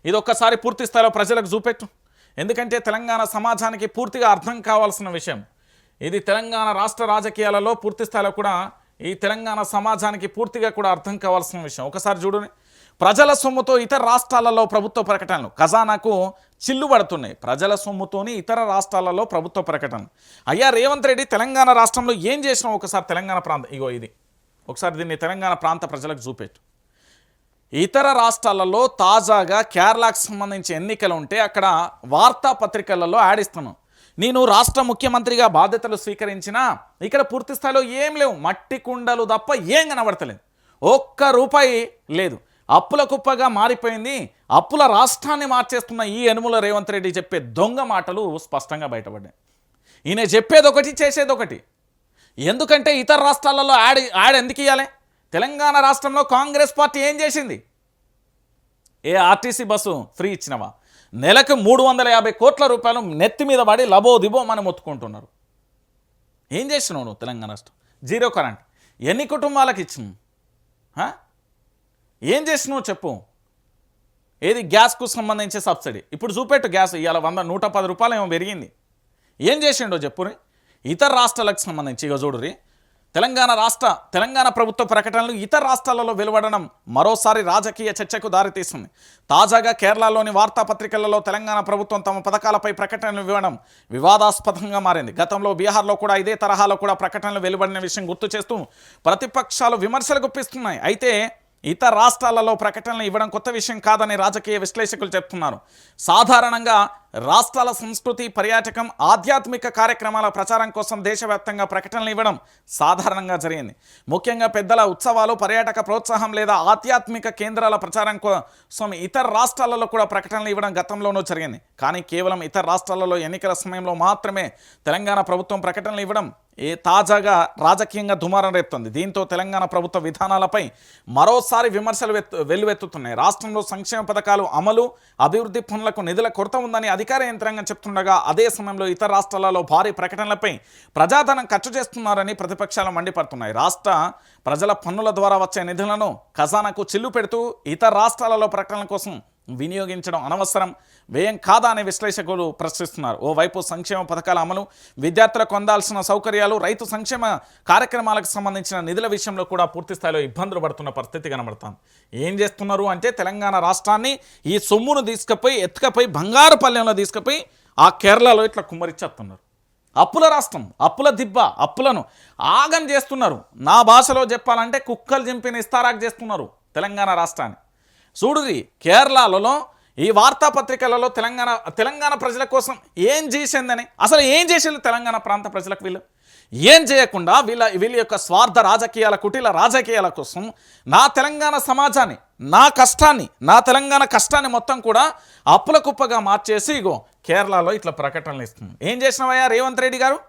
ఇది ఒక్కసారి పూర్తి స్థాయిలో ప్రజలకు చూపెట్టు, ఎందుకంటే తెలంగాణ సమాజానికి పూర్తిగా అర్థం కావాల్సిన విషయం ఇది. తెలంగాణ రాష్ట్ర రాజకీయాలలో పూర్తి స్థాయిలో కూడా ఈ తెలంగాణ సమాజానికి పూర్తిగా కూడా అర్థం కావాల్సిన విషయం. ఒకసారి చూడుని, ప్రజల సొమ్ముతో ఇతర రాష్ట్రాలలో ప్రభుత్వ ప్రకటనలు ఖజానాకు చిల్లు పడుతున్నాయి. ప్రజల సొమ్ముతోని ఇతర రాష్ట్రాలలో ప్రభుత్వ ప్రకటనలు. అయ్యా రేవంత్ రెడ్డి తెలంగాణ రాష్ట్రంలో ఏం చేసినావు ఒకసారి తెలంగాణ ప్రాంత ఇది ఒకసారి దీన్ని తెలంగాణ ప్రాంత ప్రజలకు చూపెట్టు. ఇతర రాష్ట్రాలలో తాజాగా కేరళకు సంబంధించి ఎన్నికలు ఉంటే అక్కడ వార్తాపత్రికలలో ఆడిస్తున్నాను. నేను రాష్ట్ర ముఖ్యమంత్రిగా బాధ్యతలు స్వీకరించినా ఇక్కడ పూర్తి స్థాయిలో ఏం లేవు, మట్టి కుండలు తప్ప ఏం కనబడతలేదు, ఒక్క రూపాయి లేదు, అప్పుల కుప్పగా మారిపోయింది, అప్పుల రాష్ట్రాన్ని మార్చేస్తున్న ఈ యనుమల రేవంత్ రెడ్డి చెప్పే దొంగ మాటలు స్పష్టంగా బయటపడ్డాయి. ఈయన చెప్పేది ఒకటి చేసేది ఒకటి. ఎందుకంటే ఇతర రాష్ట్రాలలో యాడ్ ఎందుకు ఇవ్వాలి? తెలంగాణ రాష్ట్రంలో కాంగ్రెస్ పార్టీ ఏం చేసింది? ఏ ఆర్టీసీ బస్సు ఫ్రీ ఇచ్చినవా? నెలకు 350 కోట్ల రూపాయలు నెత్తి మీద పడి లబో దిబో మనం మొత్తుకుంటున్నారు. ఏం చేసినావు నువ్వు? తెలంగాణ రాష్ట్రం జీరో కరెంట్ ఎన్ని కుటుంబాలకు ఇచ్చినావు? ఏం చేసినావు చెప్పు? ఏది గ్యాస్కు సంబంధించి సబ్సిడీ ఇప్పుడు చూపెట్టు. గ్యాస్ ఇవాళ 110 రూపాయలు ఏమో పెరిగింది. ఏం చేసిండో చెప్పురి. ఇతర రాష్ట్రాలకు సంబంధించి ఇక చూడురి, తెలంగాణ ప్రభుత్వ ప్రకటనలు ఇతర రాష్ట్రాలలో వెలువడడం మరోసారి రాజకీయ చర్చకు దారితీస్తుంది. తాజాగా కేరళలోని వార్తాపత్రికలలో తెలంగాణ ప్రభుత్వం తమ పథకాలపై ప్రకటనలు ఇవ్వడం వివాదాస్పదంగా మారింది. గతంలో బీహార్లో కూడా ఇదే తరహాలో కూడా ప్రకటనలు వెలువడిన విషయం గుర్తు చేస్తూ ప్రతిపక్షాలు విమర్శలు గుప్పిస్తున్నాయి. అయితే ఇతర రాష్ట్రాలలో ప్రకటనలు ఇవ్వడం కొత్త విషయం కాదని రాజకీయ విశ్లేషకులు చెప్తున్నారు. సాధారణంగా రాష్ట్రాల సంస్కృతి, పర్యాటకం, ఆధ్యాత్మిక కార్యక్రమాల ప్రచారం కోసం దేశవ్యాప్తంగా ప్రకటనలు ఇవ్వడం సాధారణంగా జరిగింది. ముఖ్యంగా పెద్దల ఉత్సవాలు, పర్యాటక ప్రోత్సాహం లేదా ఆధ్యాత్మిక కేంద్రాల ప్రచారం కోసం ఇతర రాష్ట్రాలలో కూడా ప్రకటనలు ఇవ్వడం గతంలోనూ జరిగింది. కానీ కేవలం ఇతర రాష్ట్రాలలో ఎన్నికల సమయంలో మాత్రమే తెలంగాణ ప్రభుత్వం ప్రకటనలు ఇవ్వడం తాజాగా రాజకీయంగా దుమారం రేపుతుంది. దీంతో తెలంగాణ ప్రభుత్వ విధానాలపై మరోసారి విమర్శలు వెల్లువెత్తుతున్నాయి. రాష్ట్రంలో సంక్షేమ పథకాలు అమలు, అభివృద్ధి పనులకు నిధుల కొరత ఉందని అధికార యంత్రాంగం చెప్తుండగా, అదే సమయంలో ఇతర రాష్ట్రాలలో భారీ ప్రకటనలపై ప్రజాధనం ఖర్చు చేస్తున్నారని ప్రతిపక్షాలు మండిపడుతున్నాయి. రాష్ట్ర ప్రజల పన్నుల ద్వారా వచ్చే నిధులను ఖజానాకు చిల్లు పెడుతూ ఇతర రాష్ట్రాలలో ప్రకటనల కోసం వినియోగించడం అనవసరం, వ్యయం కాదా అనే విశ్లేషకులు ప్రశ్నిస్తున్నారు. ఓవైపు సంక్షేమ పథకాల అమలు, విద్యార్థులకు అందాల్సిన సౌకర్యాలు, రైతు సంక్షేమ కార్యక్రమాలకు సంబంధించిన నిధుల విషయంలో కూడా పూర్తి స్థాయిలో ఇబ్బందులు పడుతున్న పరిస్థితి కనబడుతుంది. ఏం చేస్తున్నారు అంటే తెలంగాణ రాష్ట్రాన్ని ఈ సొమ్మును ఎత్తుకపోయి బంగారు పల్లెంలో తీసుకుపోయి ఆ కేరళలో ఇట్లా కుమ్మరిచ్చేస్తున్నారు. అప్పుల రాష్ట్రం, అప్పుల దిబ్బ, అప్పులను ఆగం చేస్తున్నారు. నా భాషలో చెప్పాలంటే కుక్కలు చింపిన ఇస్తారాకు చేస్తున్నారు తెలంగాణ రాష్ట్రాన్ని. చూడుది, కేరళలో ఈ వార్తాపత్రికలలో తెలంగాణ ప్రజల కోసం ఏం చేసిందని, అసలు ఏం చేసింది తెలంగాణ ప్రాంత ప్రజలకు? వీళ్ళు ఏం చేయకుండా వీళ్ళ యొక్క స్వార్థ రాజకీయాల, కుటిల రాజకీయాల కోసం నా తెలంగాణ సమాజాన్ని, నా తెలంగాణ కష్టాన్ని మొత్తం కూడా అప్పుల కుప్పగా మార్చేసి ఇగో కేరళలో ఇట్లా ప్రకటనలు ఇస్తుంది. ఏం చేసినావయ్యా రేవంత్ రెడ్డి గారు?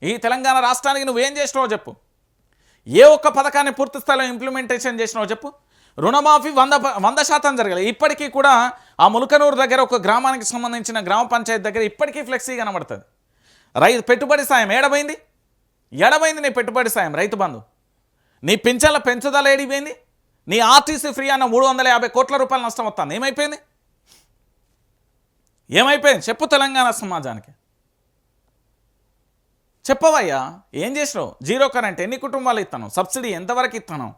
ఈ తెలంగాణ రాష్ట్రానికి నువ్వేం చేసినావో చెప్పు. ఏ ఒక్క పథకాన్ని పూర్తి స్థాయిలో ఇంప్లిమెంటేషన్ చేసినావో చెప్పు. రుణమాఫీ 100% జరగలేదు. ఇప్పటికీ కూడా ఆ ములకనూరు దగ్గర ఒక గ్రామానికి సంబంధించిన గ్రామ పంచాయతీ దగ్గర ఇప్పటికీ ఫ్లెక్సీ కనబడుతుంది. పెట్టుబడి సాయం ఏడబైంది? నీ పెట్టుబడి సాయం, రైతు బంధు, నీ పింఛన్ల పెంచుదల ఏడిపోయింది? నీ ఆర్టీసీ ఫ్రీ అన్న 350 కోట్ల రూపాయలు నష్టం వస్తుంది. ఏమైపోయింది చెప్పు తెలంగాణ సమాజానికి. చెప్పవయ్యా ఏం చేసినావు? జీరో కరెంట్ ఎన్ని కుటుంబాలు ఇస్తాను? సబ్సిడీ ఎంతవరకు ఇస్తాను?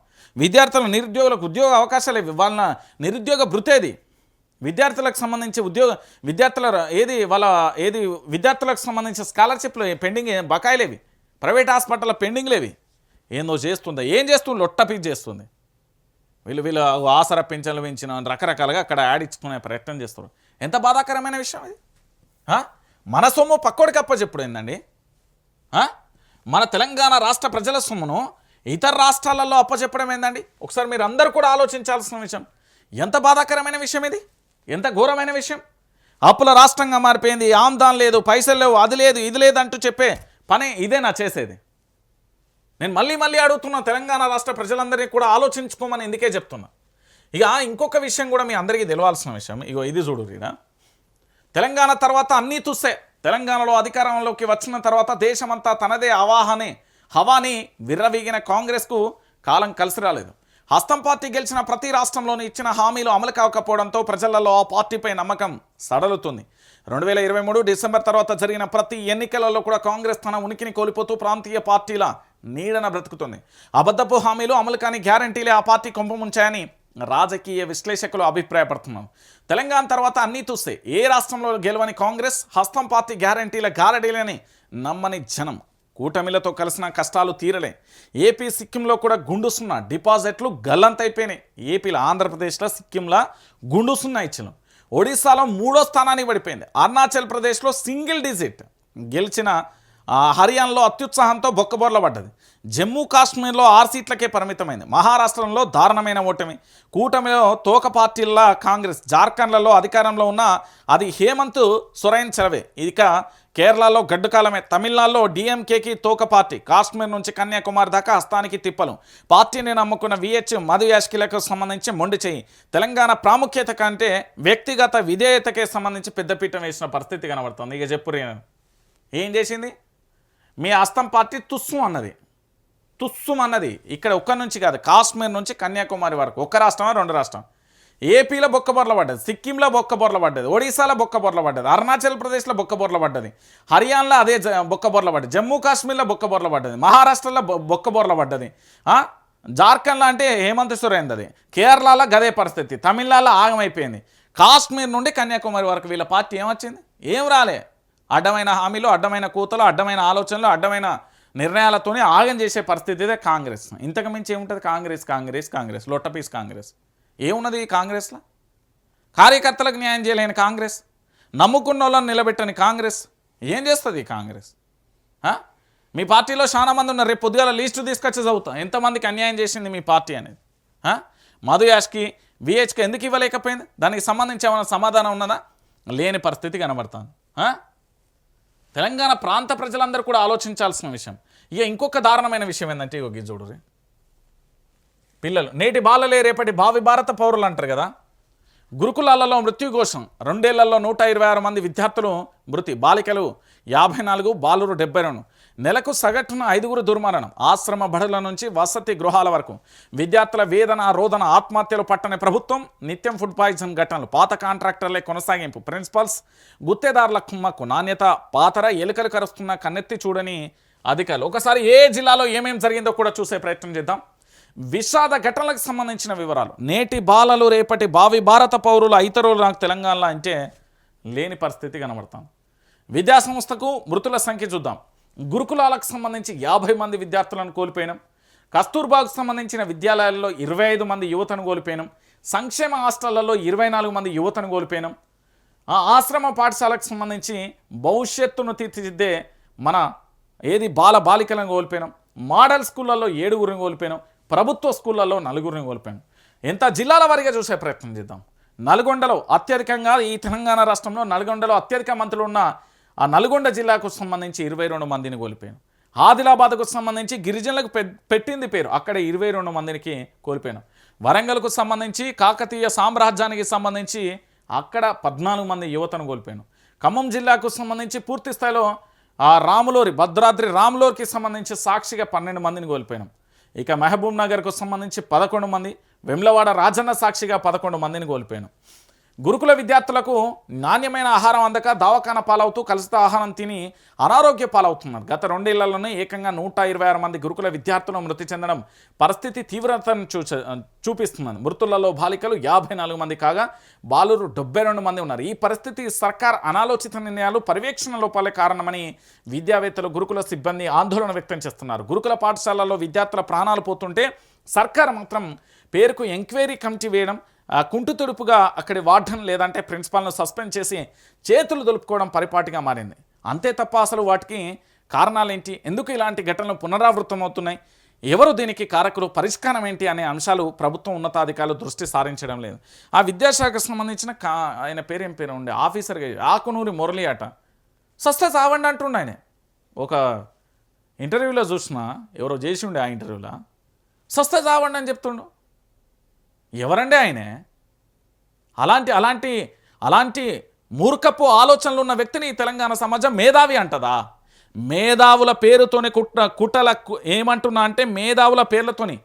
విద్యార్థుల నిరుద్యోగులకు ఉద్యోగ అవకాశాలు వాళ్ళ నిరుద్యోగ భృతేది? విద్యార్థులకు సంబంధించి విద్యార్థులకు సంబంధించిన స్కాలర్షిప్లు పెండింగ్ బకాయిలేవి, ప్రైవేట్ హాస్పిటల్ పెండింగ్లేవి. ఏం చేస్తుంది? లొట్టపీజ్ చేస్తుంది. వీళ్ళు ఆసరా పింఛన్లు పెంచిన రకరకాలుగా అక్కడ యాడ్ ఇచ్చుకునే ప్రయత్నం చేస్తారు. ఎంత బాధాకరమైన విషయం ఇది. మన సొమ్ము పక్కోడికి అప్పచెప్పుడు ఏందండి? మన తెలంగాణ రాష్ట్ర ప్రజల సొమ్మును ఇతర రాష్ట్రాలలో అప్పచెప్పడం ఏందండి? ఒకసారి మీరు అందరూ కూడా ఆలోచించాల్సిన విషయం. ఎంత బాధాకరమైన విషయం ఇది, ఎంత ఘోరమైన విషయం. అప్పుల రాష్ట్రంగా మారిపోయింది. ఆమ్దాన్ లేదు, పైసలు లేవు, అది లేదు, ఇది లేదంటూ చెప్పే పని ఇదేనా చేసేది? నేను మళ్ళీ అడుగుతున్నా తెలంగాణ రాష్ట్ర ప్రజలందరినీ కూడా ఆలోచించుకోమని ఇందుకే చెప్తున్నా. ఇక ఇంకొక విషయం కూడా మీ అందరికీ తెలియాల్సిన విషయం. ఇది చూడు, తెలంగాణ తర్వాత అన్నీ తుస్సే. తెలంగాణలో అధికారంలోకి వచ్చిన తర్వాత దేశమంతా తనదే హవాని విర్రవీగిన కాంగ్రెస్కు కాలం కలిసి రాలేదు. హస్తం పార్టీ గెలిచిన ప్రతి రాష్ట్రంలోనూ ఇచ్చిన హామీలు అమలు కాకపోవడంతో ప్రజలలో ఆ పార్టీపై నమ్మకం సడలుతుంది. 2023 డిసెంబర్ తర్వాత జరిగిన ప్రతి ఎన్నికలలో కూడా కాంగ్రెస్ తన ఉనికిని కోల్పోతూ ప్రాంతీయ పార్టీల నీడన బ్రతుకుతుంది. అబద్ధపు హామీలు, అమలు కాని గ్యారంటీలే ఆ పార్టీ కొంపముంచాయని రాజకీయ విశ్లేషకులు అభిప్రాయపడుతున్నారు. తెలంగాణ తర్వాత అన్నీ చూస్తే ఏ రాష్ట్రంలో గెలవని కాంగ్రెస్, హస్తం పార్టీ గ్యారంటీల గారడీలని నమ్మని జనం కూటమిలతో కలిసిన కష్టాలు తీరలే. ఏపీ సిక్కింలో కూడా గుండు సున్నా డిపాజిట్లు గల్లంతైపోయినాయి. ఏపీలో ఆంధ్రప్రదేశ్లో సిక్కింలో గుండు సున్నా ఇచ్చిన. ఒడిశాలో 3వ స్థానానికి పడిపోయింది. అరుణాచల్ ప్రదేశ్లో సింగిల్ డిజిట్ గెలిచిన హర్యానాలో అత్యుత్సాహంతో బొక్కబోర్ల పడ్డది. జమ్మూ కాశ్మీర్లో 6 సీట్లకే పరిమితమైంది. మహారాష్ట్రంలో దారుణమైన ఓటమి. కూటమిలో తోక పార్టీల కాంగ్రెస్. జార్ఖండ్లలో అధికారంలో ఉన్న అది హేమంత్ సొరైన్ చరవే. ఇక కేరళలో గడ్డుకాలమే. తమిళనాడులో డిఎంకేకి తోక పార్టీ. కాశ్మీర్ నుంచి కన్యాకుమారి దాకా హస్తానికి తిప్పలు. పార్టీని నమ్ముకున్న విహెచ్ మధు యాష్కిలకు సంబంధించి మొండి చేయి. తెలంగాణ ప్రాముఖ్యత కంటే వ్యక్తిగత విధేయతకే సంబంధించి పెద్దపీఠం వేసిన పరిస్థితి కనబడుతుంది. ఇక చెప్పురు ఏం చేసింది? మీ హస్తం పార్టీ తుస్సుమన్నది. ఇక్కడ ఒక్కడి నుంచి కాదు, కాశ్మీర్ నుంచి కన్యాకుమారి వరకు. ఒక్క రాష్ట్రమా 2 రాష్ట్రం. ఏపీలో బొక్కబొర్ల పడ్డది, సిక్కింలో బొక్కబొర్ల పడ్డది, ఒడిశాలో బొక్కబొర్ల పడ్డది, అరుణాచల్ ప్రదేశ్లో బొక్కబొర్ల పడ్డది, హర్యానాలో అదే బొక్కబొర్ల పడ్డది, జమ్మూ కాశ్మీర్లో బొక్కబొర్ల పడ్డది, మహారాష్ట్రలో బొక్కబొర్ల పడ్డది, జార్ఖండ్లో అంటే హేమంత్ సొరైన్ అది, కేరళలో గదే పరిస్థితి, తమిళనాడులో ఆగమైపోయింది. కాశ్మీర్ నుండి కన్యాకుమారి వరకు వీళ్ళ పార్టీ ఏమొచ్చింది? ఏం రాలే. అడ్డమైన హామీలు, అడ్డమైన కూతలు, అడ్డమైన ఆలోచనలు, అడ్డమైన నిర్ణయాలతోనే ఆగం చేసే పరిస్థితి ఇదే కాంగ్రెస్. ఇంతకు మించి ఏముంటుంది? కాంగ్రెస్ లొట్టపీస్ కాంగ్రెస్. ఏమున్నది ఈ కాంగ్రెస్లో? కార్యకర్తలకు న్యాయం చేయలేని కాంగ్రెస్, నమ్ముకున్న వాళ్ళని నిలబెట్టని కాంగ్రెస్. ఏం చేస్తుంది ఈ కాంగ్రెస్? మీ పార్టీలో చాలా మంది ఉన్నారు. రేపు పొద్దుగాల లిస్టు తీసుకొచ్చి చదువుతాం ఎంతమందికి అన్యాయం చేసింది మీ పార్టీ అనేది. మధు యాష్కి విహెచ్కి ఎందుకు ఇవ్వలేకపోయింది? దానికి సంబంధించి ఏమైనా సమాధానం ఉన్నదా? లేని పరిస్థితి కనబడుతుంది. తెలంగాణ ప్రాంత ప్రజలందరూ కూడా ఆలోచించాల్సిన విషయం. ఇక ఇంకొక దారుణమైన విషయం ఏంటంటే ఇక చూడు, పిల్లలు నేటి బాలలే రేపటి భావి భారత పౌరులు అంటారు కదా. గురుకులాలలో మృత్యుఘోషం. 2 ఏళ్లలో 126 మంది విద్యార్థులు మృతి, బాలికలు 54, బాలురు 72. నెలకు సగటున 5 దుర్మరణం. ఆశ్రమ బడుల నుంచి వసతి గృహాల వరకు విద్యార్థుల వేదన, రోదన, ఆత్మహత్యలు పట్టని ప్రభుత్వం. నిత్యం ఫుడ్ పాయిజన్ ఘటనలు. పాత కాంట్రాక్టర్లే కొనసాగింపు. ప్రిన్సిపల్స్ గుత్తేదారుల కుమ్మక్కు. నాణ్యత పాతర ఎలుకలు కరుస్తున్న కన్నెత్తి చూడని అధికారులు. ఒకసారి ఏ జిల్లాలో ఏమేమి జరిగిందో కూడా చూసే ప్రయత్నం చేద్దాం. విషాద ఘటనలకు సంబంధించిన వివరాలు. నేటి బాలలు రేపటి భావి భారత పౌరులు ఇతరులు నాకు తెలంగాణలో అంటే లేని పరిస్థితి కనబడతాం. విద్యాసంస్థకు మృతుల సంఖ్య చూద్దాం. గురుకులాలకు సంబంధించి 50 మంది విద్యార్థులను కోల్పోయినాం. కస్తూర్బాకు సంబంధించిన విద్యాలయాల్లో 25 మంది యువతను కోల్పోయినాం. సంక్షేమ హాస్టళ్లలో 24 మంది యువతను కోల్పోయినాం. ఆశ్రమ పాఠశాలకు సంబంధించి భవిష్యత్తును తీర్చిదిద్దే మన బాలికలను కోల్పోయినాం. మోడల్ స్కూళ్ళల్లో 7 కోల్పోయినాం. ప్రభుత్వ స్కూళ్ళల్లో 4 కోల్పోయాం. ఎంత జిల్లాల వారీగా చూసే ప్రయత్నం చేద్దాం. నల్గొండలో అత్యధికంగా, ఈ తెలంగాణ రాష్ట్రంలో నల్గొండలో అత్యధిక మంత్రులు ఉన్న ఆ నల్గొండ జిల్లాకు సంబంధించి 22 మందిని కోల్పోయాం. ఆదిలాబాద్కు సంబంధించి గిరిజనులకు పెట్టింది పేరు, అక్కడ 22 మందికి కోల్పోయాం. వరంగల్కు సంబంధించి కాకతీయ సామ్రాజ్యానికి సంబంధించి అక్కడ 14 మంది యువతను కోల్పోయాం. ఖమ్మం జిల్లాకు సంబంధించి పూర్తి స్థాయిలో భద్రాద్రి రాములోరికి సంబంధించి సాక్షిగా 12 మందిని కోల్పోయినాం. ఇక మహబూబ్ నగర్కు సంబంధించి 11 మంది, వెమ్లవాడ రాజన్న సాక్షిగా 11 మందిని కోల్పోయాను. గురుకుల విద్యార్థులకు నాణ్యమైన ఆహారం అందక దవాఖాన పాలవుతూ కలుషిత ఆహారం తిని అనారోగ్య పాలవుతున్నారు. గత 2 ఏళ్లలోనే ఏకంగా 126 మంది గురుకుల విద్యార్థులు మృతి చెందడం పరిస్థితి తీవ్రతను చూపిస్తున్నారు. మృతులలో బాలికలు 54 మంది కాగా బాలురు 72 మంది ఉన్నారు. ఈ పరిస్థితి సర్కార్ అనాలోచిత నిర్ణయాలు, పర్యవేక్షణ లోపాలే కారణమని విద్యావేత్తలు, గురుకుల సిబ్బంది ఆందోళన వ్యక్తం చేస్తున్నారు. గురుకుల పాఠశాలల్లో విద్యార్థుల ప్రాణాలు పోతుంటే సర్కార్ మాత్రం పేరుకు ఎంక్వైరీ కమిటీ వేయడం, కుంటు తుడుపుగా అక్కడి వార్డెన్ లేదంటే ప్రిన్సిపాల్ను సస్పెండ్ చేసి చేతులు దులుపుకోవడం పరిపాటిగా మారింది. అంతే తప్ప అసలు వాటికి కారణాలేంటి, ఎందుకు ఇలాంటి ఘటనలు పునరావృతమవుతున్నాయి, ఎవరు దీనికి కారకులు, పరిష్కారం ఏంటి అనే అంశాలు ప్రభుత్వం ఉన్నతాధికారులు దృష్టి సారించడం లేదు. ఆ విద్యాశాఖకు సంబంధించిన ఆయన పేరు ఏం పేరు ఉండే ఆఫీసర్గా ఆకునూరి మురళి అట సస్తే చావండి అంటుండే. ఆయన ఒక ఇంటర్వ్యూలో చూసిన, ఎవరో చేసి ఉండే ఆ ఇంటర్వ్యూలో సస్తే చావండి అని చెప్తుండు. ఎవరండి ఆయనే? అలాంటి మూర్ఖపు ఆలోచనలు ఉన్న వ్యక్తిని తెలంగాణ సమాజం మేధావి అంటదా? మేధావుల పేరుతోని కుట్రల ఏమంటున్నా అంటే మేధావుల పేర్లతోని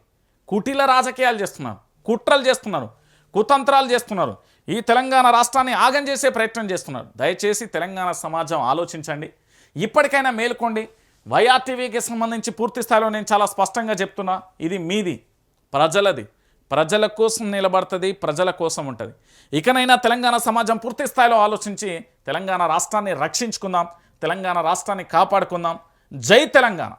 కుటిల రాజకీయాలు చేస్తున్నారు, కుట్రలు చేస్తున్నారు, కుతంత్రాలు చేస్తున్నారు. ఈ తెలంగాణ రాష్ట్రాన్ని ఆగం చేసే ప్రయత్నం చేస్తున్నారు. దయచేసి తెలంగాణ సమాజం ఆలోచించండి, ఇప్పటికైనా మేలుకోండి. వైఆర్టీవీకి సంబంధించి పూర్తి స్థాయిలో నేను చాలా స్పష్టంగా చెప్తున్నా, ఇది మీది, ప్రజలది, ప్రజల కోసం నిలబడుతుంది, ప్రజల కోసం ఉంటుంది. ఇకనైనా తెలంగాణ సమాజం పూర్తి స్థాయిలో ఆలోచించి తెలంగాణ రాష్ట్రాన్ని రక్షించుకుందాం, తెలంగాణ రాష్ట్రాన్ని కాపాడుకుందాం. జై తెలంగాణ.